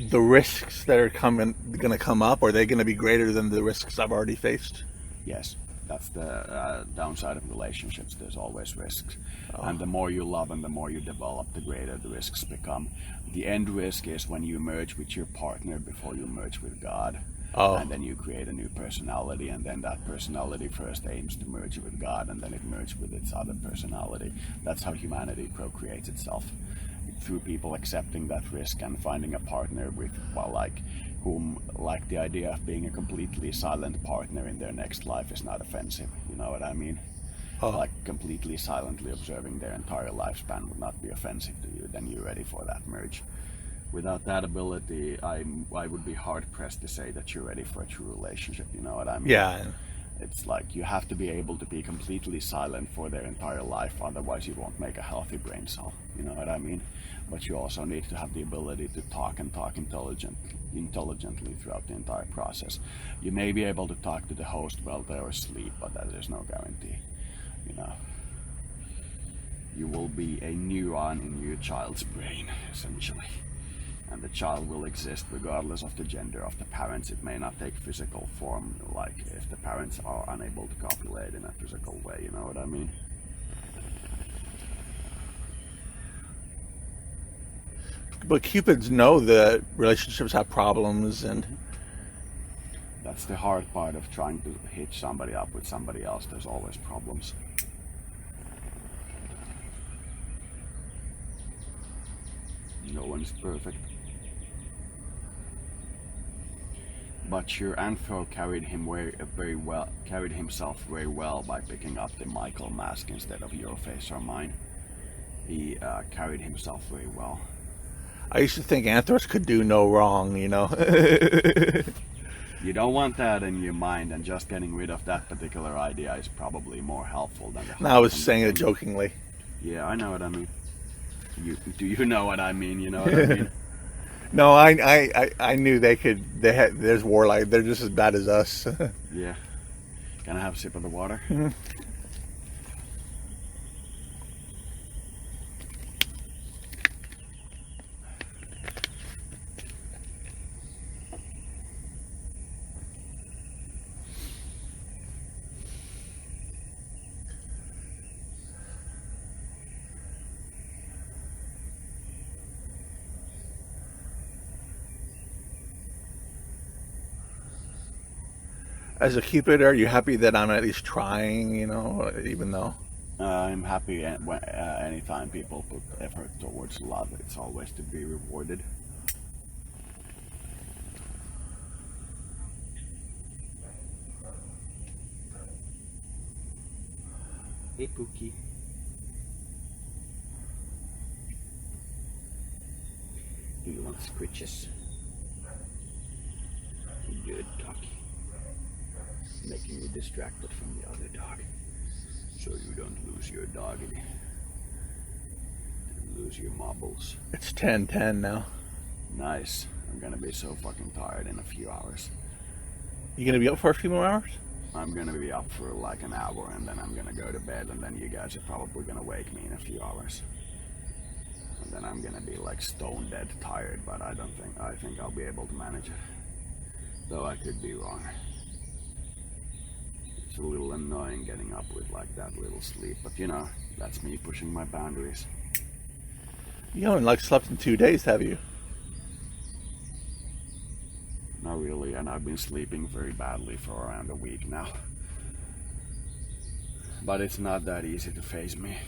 the risks that are gonna come up, are they gonna be greater than the risks I've already faced? Yes. That's the downside of relationships. There's always risks. And the more you love and the more you develop, the greater the risks become. The end risk is when you merge with your partner before you merge with God. And then you create a new personality, and then that personality first aims to merge with God, and then it merges with its other personality. That's how humanity procreates itself. Through people accepting that risk and finding a partner with, well, like, whom, like, the idea of being a completely silent partner in their next life is not offensive, you know what I mean? Like, completely silently observing their entire lifespan would not be offensive to you, then you're ready for that merge. Without that ability, I would be hard-pressed to say that you're ready for a true relationship, you know what I mean? Yeah. It's like you have to be able to be completely silent for their entire life, otherwise you won't make a healthy brain cell. You know what I mean? But you also need to have the ability to talk and talk intelligently throughout the entire process. You may be able to talk to the host while they're asleep, but that is no guarantee. You know, you will be a neuron in your child's brain, essentially. And the child will exist regardless of the gender of the parents. It may not take physical form, like if the parents are unable to copulate in a physical way, you know what I mean? But Cupids know that relationships have problems, and That's the hard part of trying to hitch somebody up with somebody else. There's always problems. No one's perfect. But your Anthro carried himself very well by picking up the Michael mask instead of your face or mine. He carried himself very well. I used to think Anthros could do no wrong, you know. You don't want that in your mind, and just getting rid of that particular idea is probably more helpful than the. No, I was saying it jokingly. Yeah, I know what I mean. Do you know what I mean? You know what I mean? No, I knew they could. There's warlike. They're just as bad as us. Yeah. Can I have a sip of the water? Mm-hmm. As a Cupid, are you happy that I'm at least trying, you know, even though? I'm happy anytime people put effort towards love. It's always to be rewarded. Hey, Pookie. Do you want scritches? Good doggy. Making you distracted from the other dog, so you don't lose your doggy and lose your marbles. It's 10:10 now. Nice. I'm gonna be so fucking tired in a few hours. You gonna be up for a few more hours? I'm gonna be up for like an hour, and then I'm gonna go to bed, and then you guys are probably gonna wake me in a few hours. And then I'm gonna be like stone dead tired, but I think I'll be able to manage it. Though I could be wrong. It's a little annoying getting up with like that little sleep, but you know, that's me pushing my boundaries. You haven't like slept in 2 days, have you? Not really, and I've been sleeping very badly for around a week now. But it's not that easy to face me.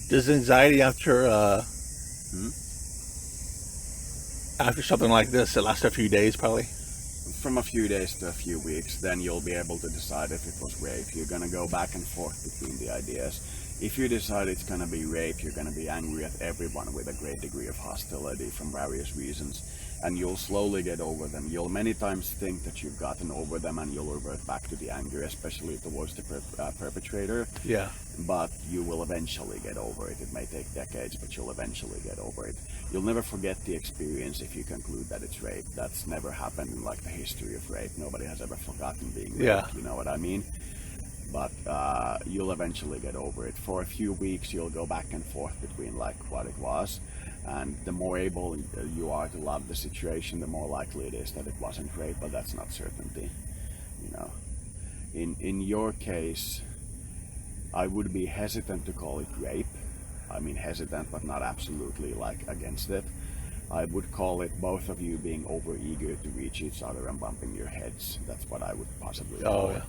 Does anxiety after after something like this, it lasts a few days probably? From a few days to a few weeks, then you'll be able to decide if it was rape. You're gonna go back and forth between the ideas. If you decide it's gonna be rape, you're gonna be angry at everyone with a great degree of hostility from various reasons. and you'll slowly get over them. You'll many times think that you've gotten over them, and you'll revert back to the anger, especially towards the perpetrator. Yeah. But you will eventually get over it. It may take decades, but you'll eventually get over it. You'll never forget the experience if you conclude that it's rape. That's never happened in like the history of rape. Nobody has ever forgotten being raped. Yeah. You know what I mean? But you'll eventually get over it. For a few weeks, you'll go back and forth between like what it was, and the more able you are to love the situation, the more likely it is that it wasn't rape. But that's not certainty, you know. In your case, I would be hesitant to call it rape. I mean hesitant, but not absolutely like against it. I would call it both of you being over eager to reach each other and bumping your heads. That's what I would possibly call it.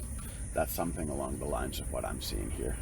That's something along the lines of what I'm seeing here.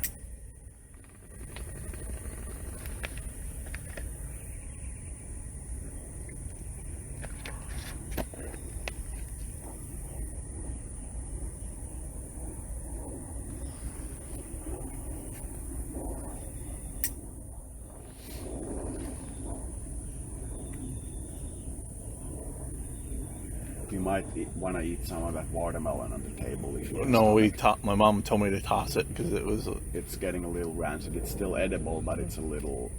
You might want to eat some of that watermelon on the table if you. No, my mom told me to toss it because it was. It's getting a little rancid. It's still edible, but it's a little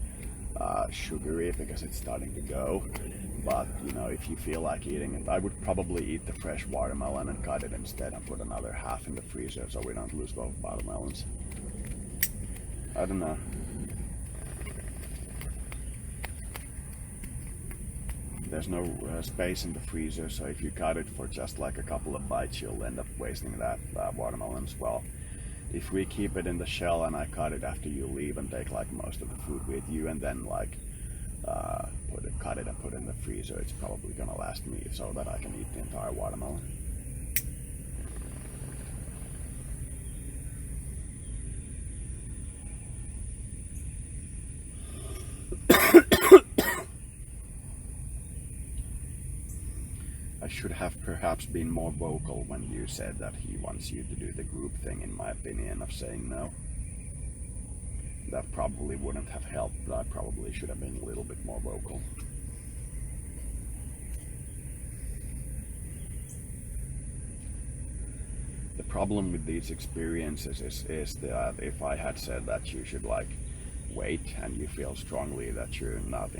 sugary because it's starting to go. But you know, if you feel like eating it, I would probably eat the fresh watermelon and cut it instead and put another half in the freezer so we don't lose both watermelons. I don't know. There's no space in the freezer, so if you cut it for just like a couple of bites, you'll end up wasting that watermelon as well. If we keep it in the shell and I cut it after you leave and take like most of the food with you, and then like cut it and put it in the freezer, it's probably gonna last me so that I can eat the entire watermelon. I should have perhaps been more vocal when you said that he wants you to do the group thing, in my opinion, of saying no. That probably wouldn't have helped, but I probably should have been a little bit more vocal. The problem with these experiences is that if I had said that you should like wait and you feel strongly that you're not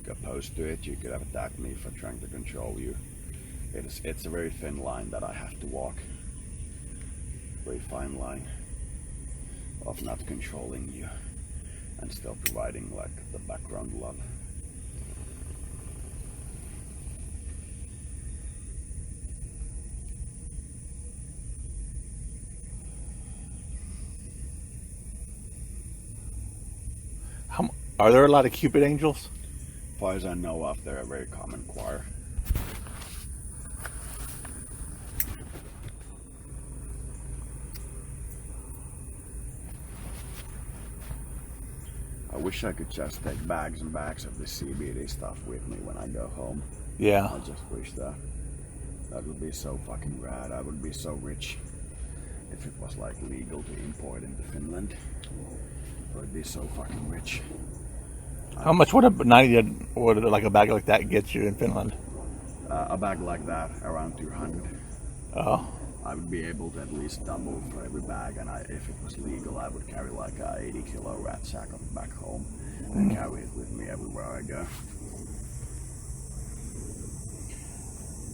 opposed to it, you could have attacked me for trying to control you. It's a very thin line that I have to walk. Very fine line of not controlling you and still providing like the background love. Are there a lot of Cupid angels? As far as I know of, they're a very common choir. I wish I could just take bags and bags of the CBD stuff with me when I go home. Yeah. I just wish that. That would be so fucking rad. I would be so rich if it was like legal to import into Finland. I would be so fucking rich. How much would a bag like that get you in Finland? A bag like that, around 200. Oh. I would be able to at least double for every bag, and if it was legal, I would carry like a 80-kilo rat sack of it back home and carry it with me everywhere I go.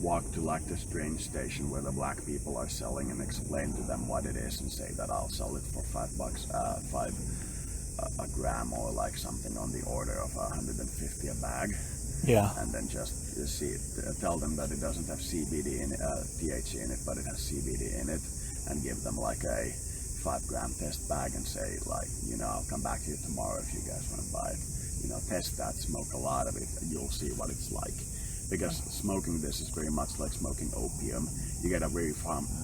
Walk to like the strange station where the black people are selling and explain to them what it is and say that I'll sell it for $5 a gram, or like something on the order of 150 a bag. Yeah. And then just tell them that it doesn't have CBD in THC in it, but it has CBD in it, and give them like a 5-gram test bag and say like, you know, I'll come back to you tomorrow if you guys want to buy it. You know, test that, smoke a lot of it, and you'll see what it's like. Because smoking this is very much like smoking opium. You get a very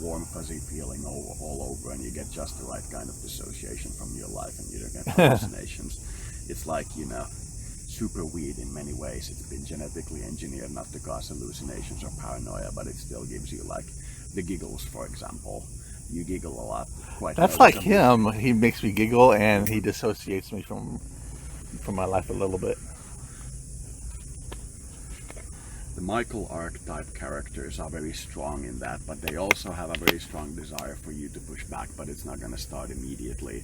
warm, fuzzy feeling all over, and you get just the right kind of dissociation from your life, and you don't get hallucinations. It's like, you know, super weed in many ways. It's been genetically engineered not to cause hallucinations or paranoia, but it still gives you like the giggles, for example. You giggle a lot. That's like him. He makes me giggle, and he dissociates me from my life a little bit. the Michael archetype characters are very strong in that, but they also have a very strong desire for you to push back, but it's not gonna start immediately.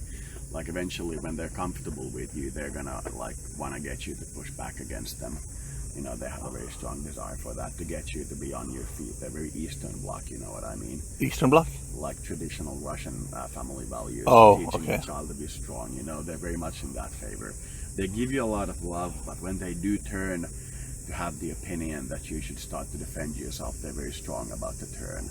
Like eventually when they're comfortable with you, they're gonna like wanna get you to push back against them. You know, they have a very strong desire for that, to get you to be on your feet. They're very Eastern Bloc, you know what I mean? Eastern Bloc? Like traditional Russian family values, Oh, teaching okay. the child to be strong, you know, they're very much in that favor. They give you a lot of love, but when they do turn to have the opinion that you should start to defend yourself, they're very strong about the turn.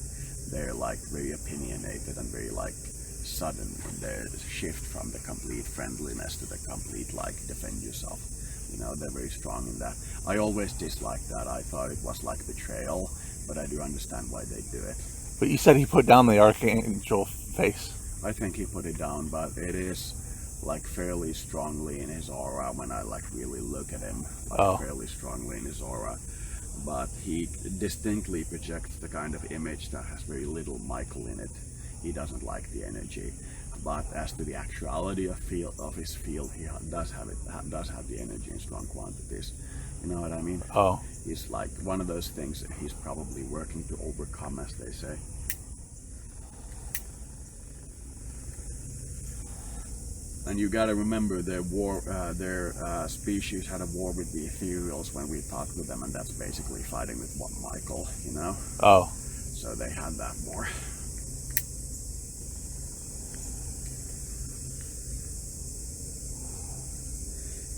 They're like very opinionated and very like sudden in their shift from the complete friendliness to the complete like defend yourself. You know, they're very strong in that. I always disliked that. I thought it was like betrayal, but I do understand why they do it. But you said he put down the archangel face. I think he put it down, but it is like fairly strongly in his aura when I like really look at him. Like fairly strongly in his aura. But he distinctly projects the kind of image that has very little Michael in it. He doesn't like the energy. But as to the actuality of his field, he does have the energy in strong quantities. You know what I mean? Oh. He's like one of those things that he's probably working to overcome, as they say. And you got to remember their species had a war with the ethereals when we talked with them, and that's basically fighting with one Michael, you know? Oh. So they had that war.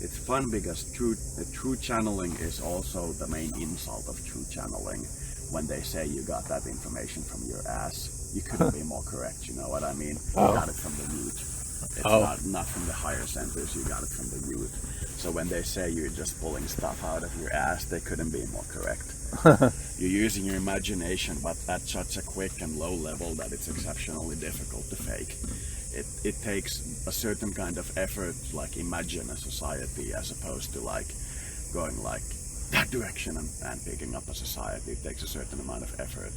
It's fun because true channeling is also the main insult of true channeling. When they say you got that information from your ass, you couldn't be more correct, you know what I mean? You got it from the root. It's not from the higher centers, you got it from the root. So when they say you're just pulling stuff out of your ass, they couldn't be more correct. You're using your imagination, but at such a quick and low level that it's exceptionally difficult to fake. It takes a certain kind of effort, like imagine a society, as opposed to like going like that direction and picking up a society. It takes a certain amount of effort.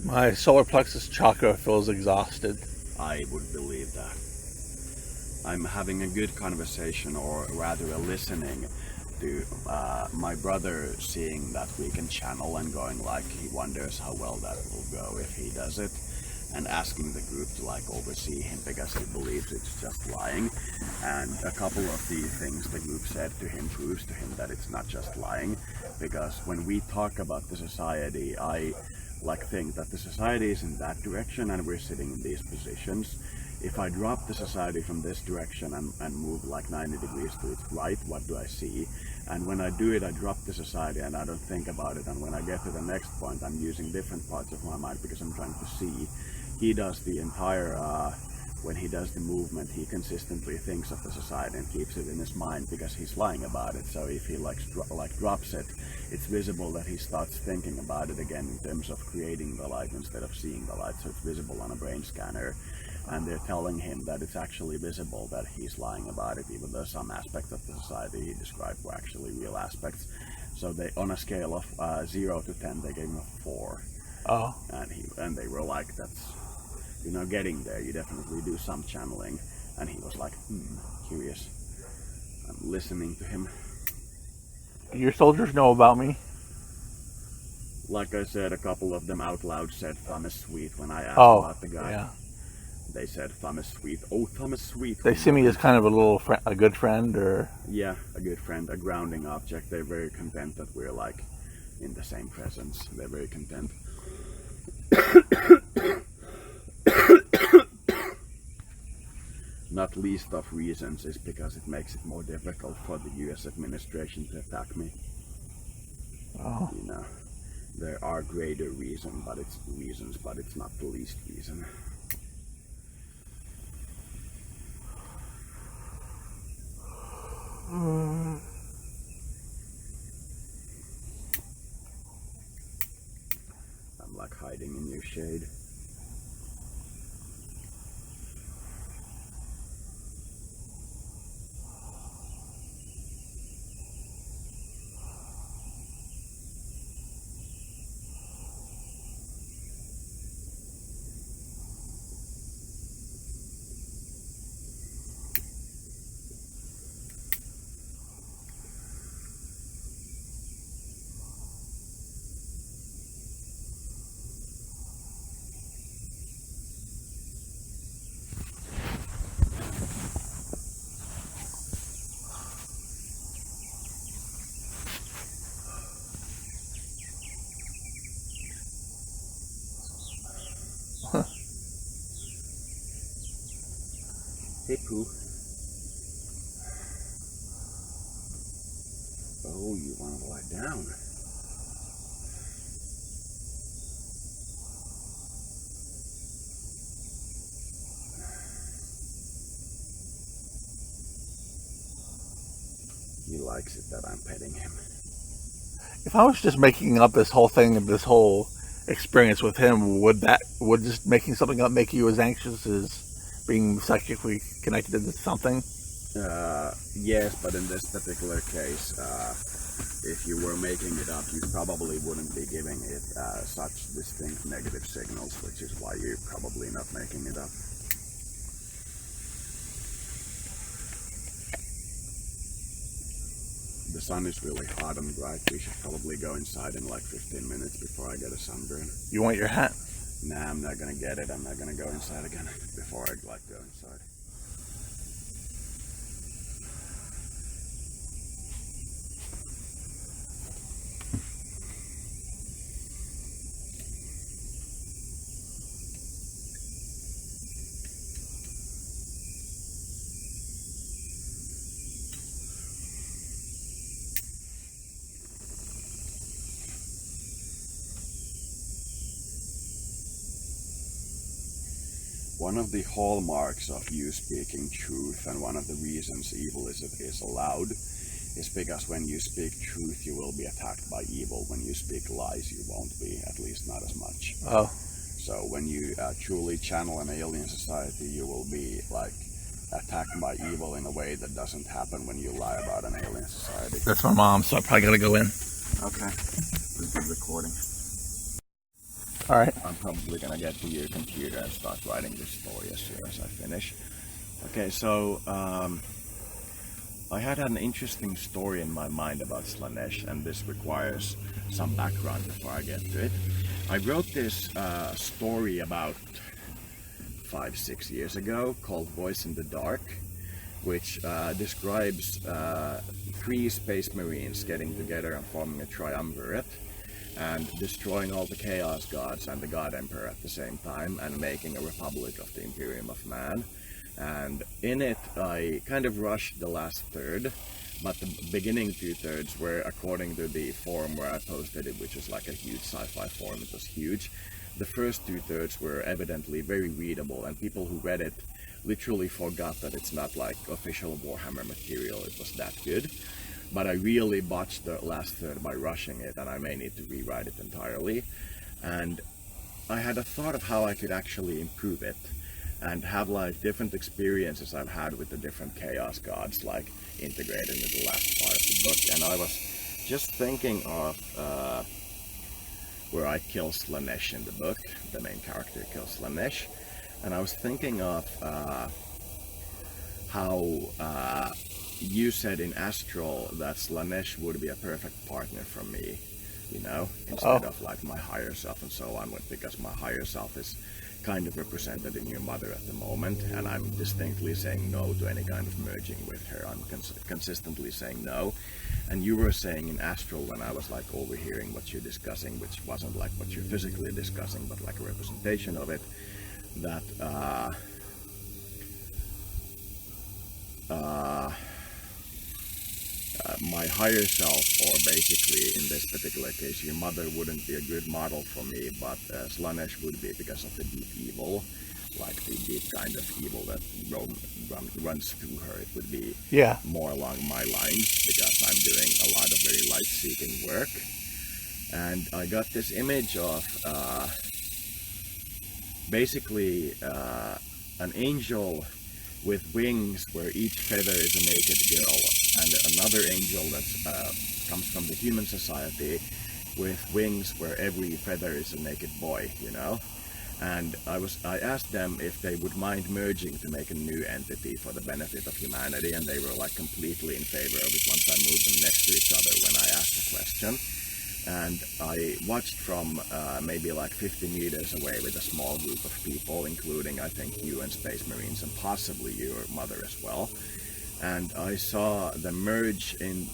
My solar plexus chakra feels exhausted. I would believe that. I'm having a good conversation, or rather a listening to my brother, seeing that we can channel and going like he wonders how well that will go if he does it, and asking the group to like oversee him because he believes it's just lying. And a couple of the things the group said to him proves to him that it's not just lying, because when we talk about the society, I like think that the society is in that direction and we're sitting in these positions. If I drop the society from this direction and move like 90 degrees to its right, what do I see? And when I do it, I drop the society and I don't think about it. And when I get to the next point, I'm using different parts of my mind because I'm trying to see. He does the entire, when he does the movement, he consistently thinks of the society and keeps it in his mind because he's lying about it. So if he like drops it, it's visible that he starts thinking about it again in terms of creating the light instead of seeing the light. So it's visible on a brain scanner. And they're telling him that it's actually visible that he's lying about it, even though some aspects of the society he described were actually real aspects. So they, on a scale of 0 to 10, they gave him a 4. Oh. And they were like, that's, you know, getting there. You definitely do some channeling. And he was like, curious. I'm listening to him. Your soldiers know about me? Like I said, a couple of them out loud said Thomas Sweet when I asked about the guy. Yeah. They said Thomas Sweet. Oh, Thomas Sweet. They see me as kind of a good friend, or? Yeah, a good friend, a grounding object. They're very content that we're like in the same presence. They're very content. Not least of reasons is because it makes it more difficult for the US administration to attack me. Oh. You know, there are greater reasons, but it's not the least reason. I'm like hiding in your shade. Hey, Pooh. Oh, you want to lie down? He likes it that I'm petting him. If I was just making up this whole thing and this whole experience with him, would just making something up make you as anxious as being psychically connected to something? Yes, but in this particular case, if you were making it up, you probably wouldn't be giving it such distinct negative signals, which is why you're probably not making it up. The sun is really hot and bright. We should probably go inside in like 15 minutes before I get a sunburn. You want your hat? Nah, I'm not gonna get it. I'm not gonna go inside again before I go inside. One of the hallmarks of you speaking truth, and one of the reasons evil is allowed, is because when you speak truth, you will be attacked by evil. When you speak lies, you won't be, at least not as much. Oh. So when you truly channel an alien society, you will be like attacked by evil in a way that doesn't happen when you lie about an alien society. That's my mom, so I probably gotta go in. Okay, this is recording. All right. I'm probably gonna get to your computer and start writing this story as soon as I finish. Okay, so I had an interesting story in my mind about Slanesh, and this requires some background before I get to it. I wrote this story about 5-6 years ago called Voice in the Dark, which describes 3 space marines getting together and forming a triumvirate and destroying all the chaos gods and the god emperor at the same time and making a republic of the Imperium of Man. And in it I kind of rushed the last third, but the beginning 2/3 were, according to the forum where I posted it, which is like a huge sci-fi forum, it was huge. The first 2/3 were evidently very readable, and people who read it literally forgot that it's not like official Warhammer material. It was that good. But I really botched the last third by rushing it, and I may need to rewrite it entirely. And I had a thought of how I could actually improve it and have like different experiences I've had with the different chaos gods like integrated into the last part of the book. And I was just thinking of where I kill Slanesh in the book. The main character kills Slanesh, and I was thinking of how you said in Astral that Slanesh would be a perfect partner for me, you know, instead of like my higher self and so on, because my higher self is kind of represented in your mother at the moment, and I'm distinctly saying no to any kind of merging with her. I'm consistently saying no. And you were saying in Astral, when I was like overhearing what you're discussing, which wasn't like what you're physically discussing, but like a representation of it, that my higher self, or basically in this particular case your mother, wouldn't be a good model for me, but Slanesh would be, because of the deep evil, like the deep kind of evil that runs through her. It would be more along my lines, because I'm doing a lot of very light-seeking work. And I got this image of basically an angel with wings where each feather is a naked girl, and another angel that comes from the human society with wings where every feather is a naked boy, you know. And I asked them if they would mind merging to make a new entity for the benefit of humanity, and they were like completely in favor of it once I moved them next to each other when I asked the question. And I watched from maybe like 50 meters away with a small group of people, including I think you and Space Marines and possibly your mother as well. And I saw them merge into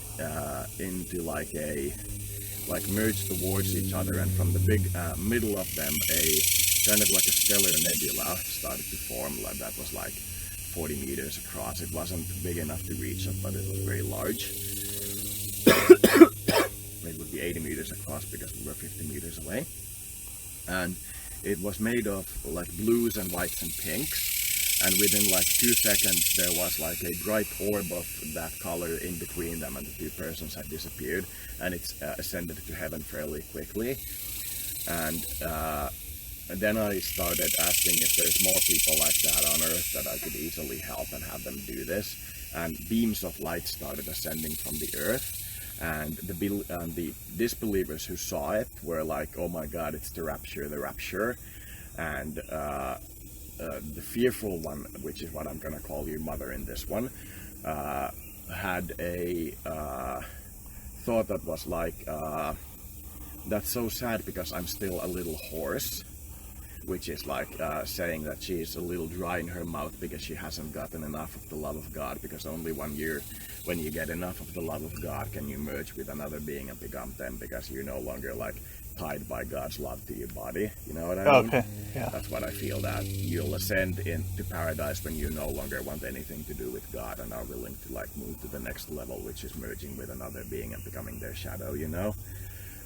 merge towards each other, and from the big middle of them a kind of like a stellar nebula started to form, like that was like 40 meters across. It wasn't big enough to reach us, but it was very large. It would be 80 meters across because we were 50 meters away. And it was made of like blues and whites and pinks. And within like 2 seconds, there was like a bright orb of that color in between them, and the two persons had disappeared. And it's ascended to heaven fairly quickly. And then I started asking if there's more people like that on Earth that I could easily help and have them do this. And beams of light started ascending from the Earth. And the disbelievers who saw it were like, oh my God, it's the rapture, the rapture. And the fearful one, which is what I'm going to call your mother in this one, had a thought that was like, that's so sad because I'm still a little hoarse, which is like saying that she's a little dry in her mouth because she hasn't gotten enough of the love of God, because only when you get enough of the love of God can you merge with another being and become them, because you're no longer like tied by God's love to your body. You know what I mean? Okay, yeah. That's what I feel, that you'll ascend into paradise when you no longer want anything to do with God and are willing to like move to the next level, which is merging with another being and becoming their shadow, you know?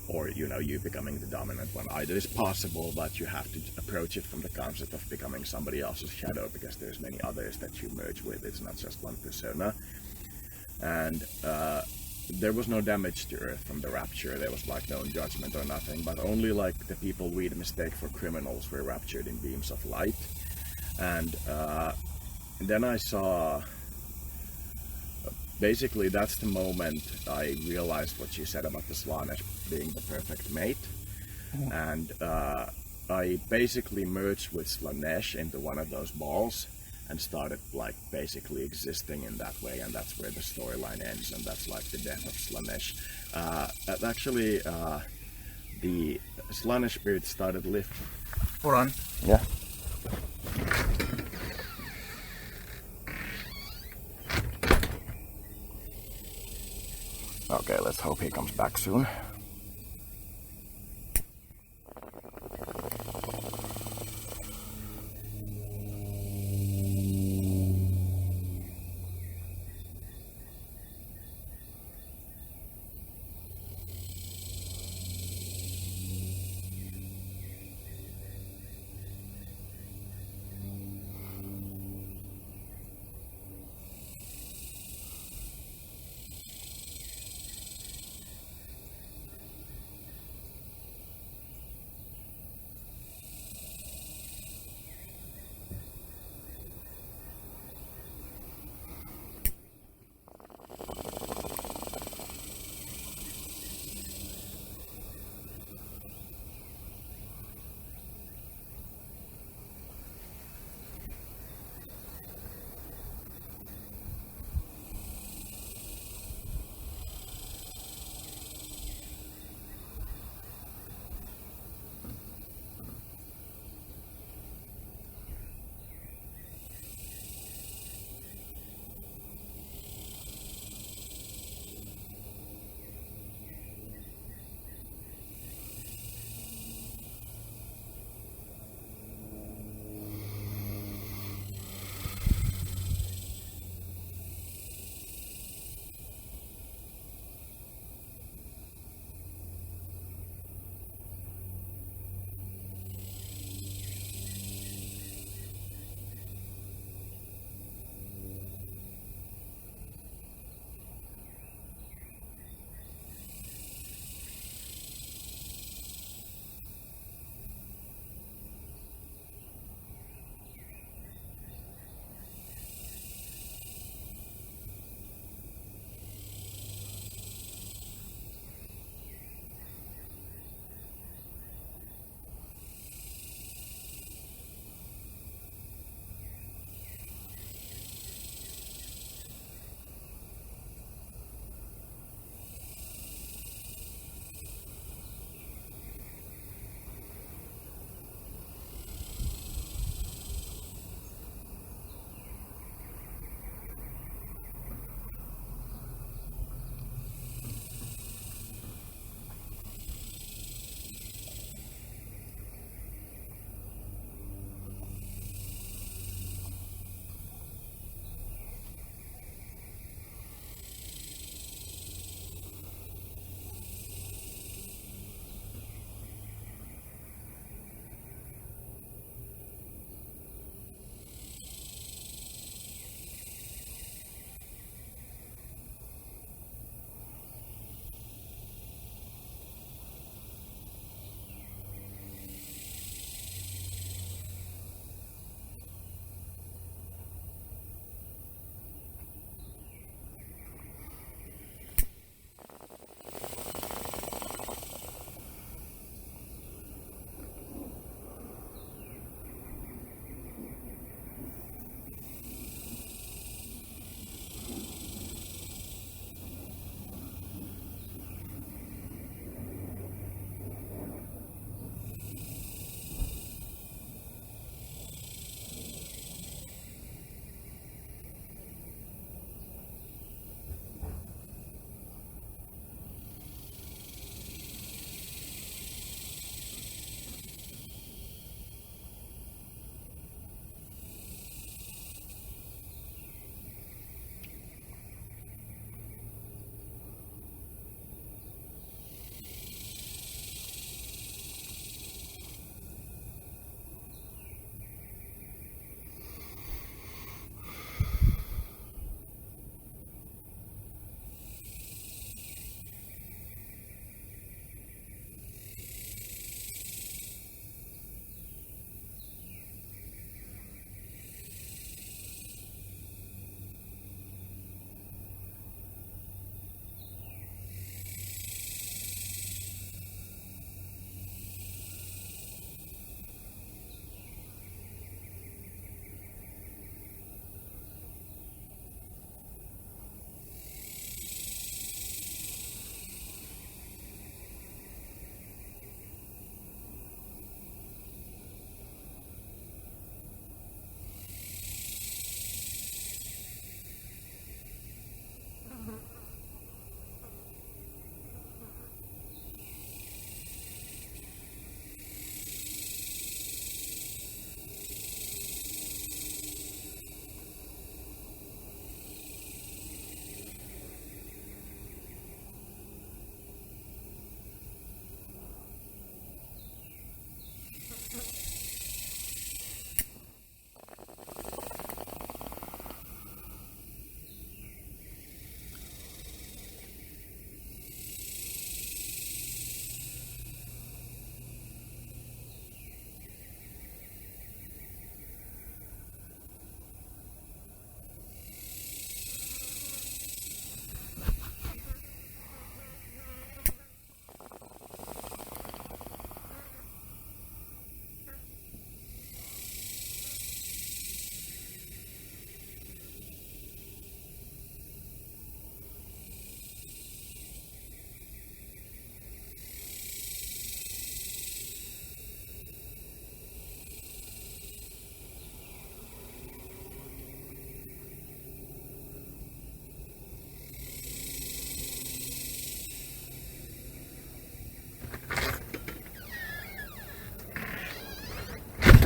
Or, you know, you becoming the dominant one. Either is possible, but you have to approach it from the concept of becoming somebody else's shadow, because there's many others that you merge with. It's not just one persona. And there was no damage to Earth from the rapture. There was like no judgment or nothing, but only like the people we'd mistake for criminals were raptured in beams of light. And then I saw, basically that's the moment I realized what you said about the Slanesh being the perfect mate. And I basically merged with Slanesh into one of those balls and started like basically existing in that way, and that's where the storyline ends, and that's like the death of Slanesh. Actually, the Slanesh spirit started lifting. Hold on. Yeah. Okay, let's hope he comes back soon.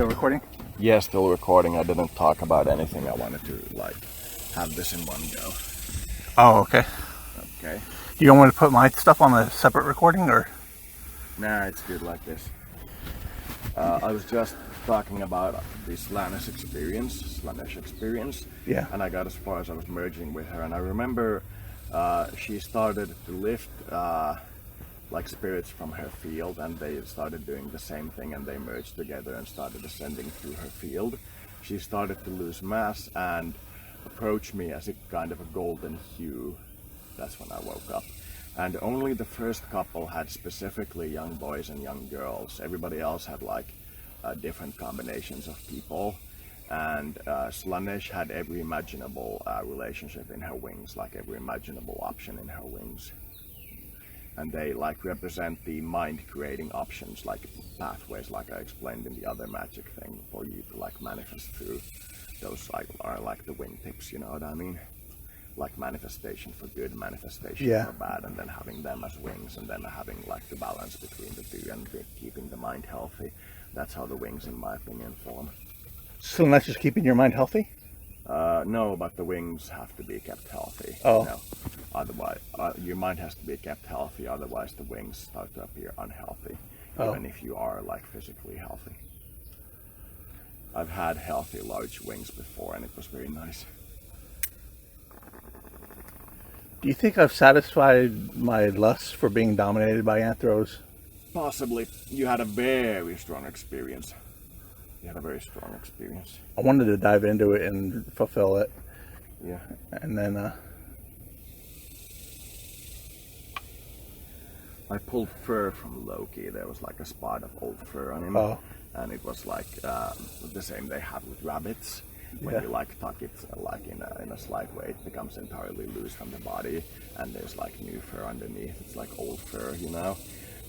still recording? Yeah, still recording. I didn't talk about anything. I wanted to like have this in one go. Oh, okay. Okay. You don't want to put my stuff on a separate recording, or? Nah, it's good like this. I was just talking about the Slanesh experience. Yeah. And I got as far as I was merging with her, and I remember she started to lift like spirits from her field, and they started doing the same thing, and they merged together and started ascending through her field. She started to lose mass and approach me as a kind of a golden hue. That's when I woke up. And only the first couple had specifically young boys and young girls. Everybody else had like different combinations of people. And Slanesh had every imaginable relationship in her wings, like every imaginable option in her wings. And they like represent the mind creating options, like pathways, like I explained in the other magic thing, for you to like manifest through. Those like are like the wingtips, you know what I mean? Like manifestation for good, manifestation for bad, and then having them as wings, and then having like the balance between the two, and keeping the mind healthy. That's how the wings, in my opinion, form. So that's just keeping your mind healthy? No, but the wings have to be kept healthy. Oh. You know? Otherwise, your mind has to be kept healthy. Otherwise, the wings start to appear unhealthy, even if you are like physically healthy. I've had healthy large wings before, and it was very nice. Do you think I've satisfied my lust for being dominated by anthros? Possibly. You had a very strong experience. You had a very strong experience. I wanted to dive into it and fulfill it. Yeah. And then I pulled fur from Loki. There was like a spot of old fur on him. Oh. And it was like the same they have with rabbits. When you like tuck it like in a slight way, it becomes entirely loose from the body, and there's like new fur underneath. It's like old fur, you know.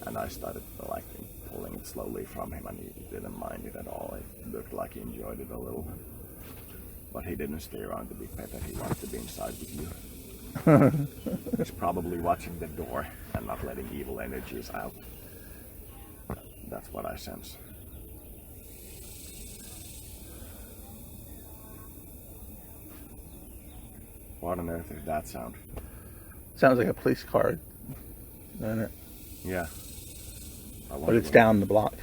And I started like pulling it slowly from him, and he didn't mind it at all. It looked like he enjoyed it a little, but he didn't stay around to be petted. He wanted to be inside with you. He's probably watching the door and not letting evil energies out. That's what I sense. What on earth is that sound? sounds like a police car, doesn't it? Yeah. But it's down the block.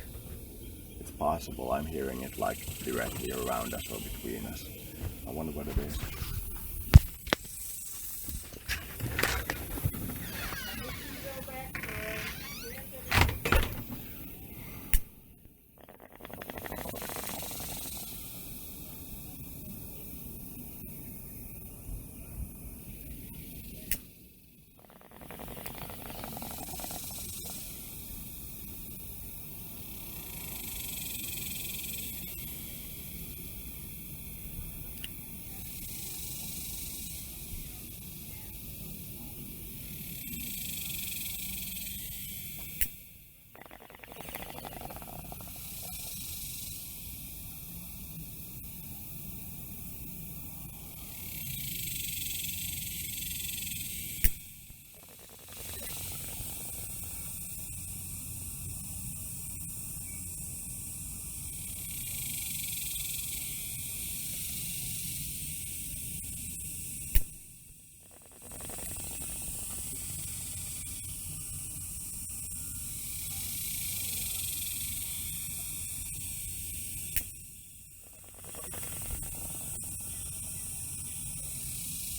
It's possible. I'm hearing it like directly around us or between us. I wonder what it is.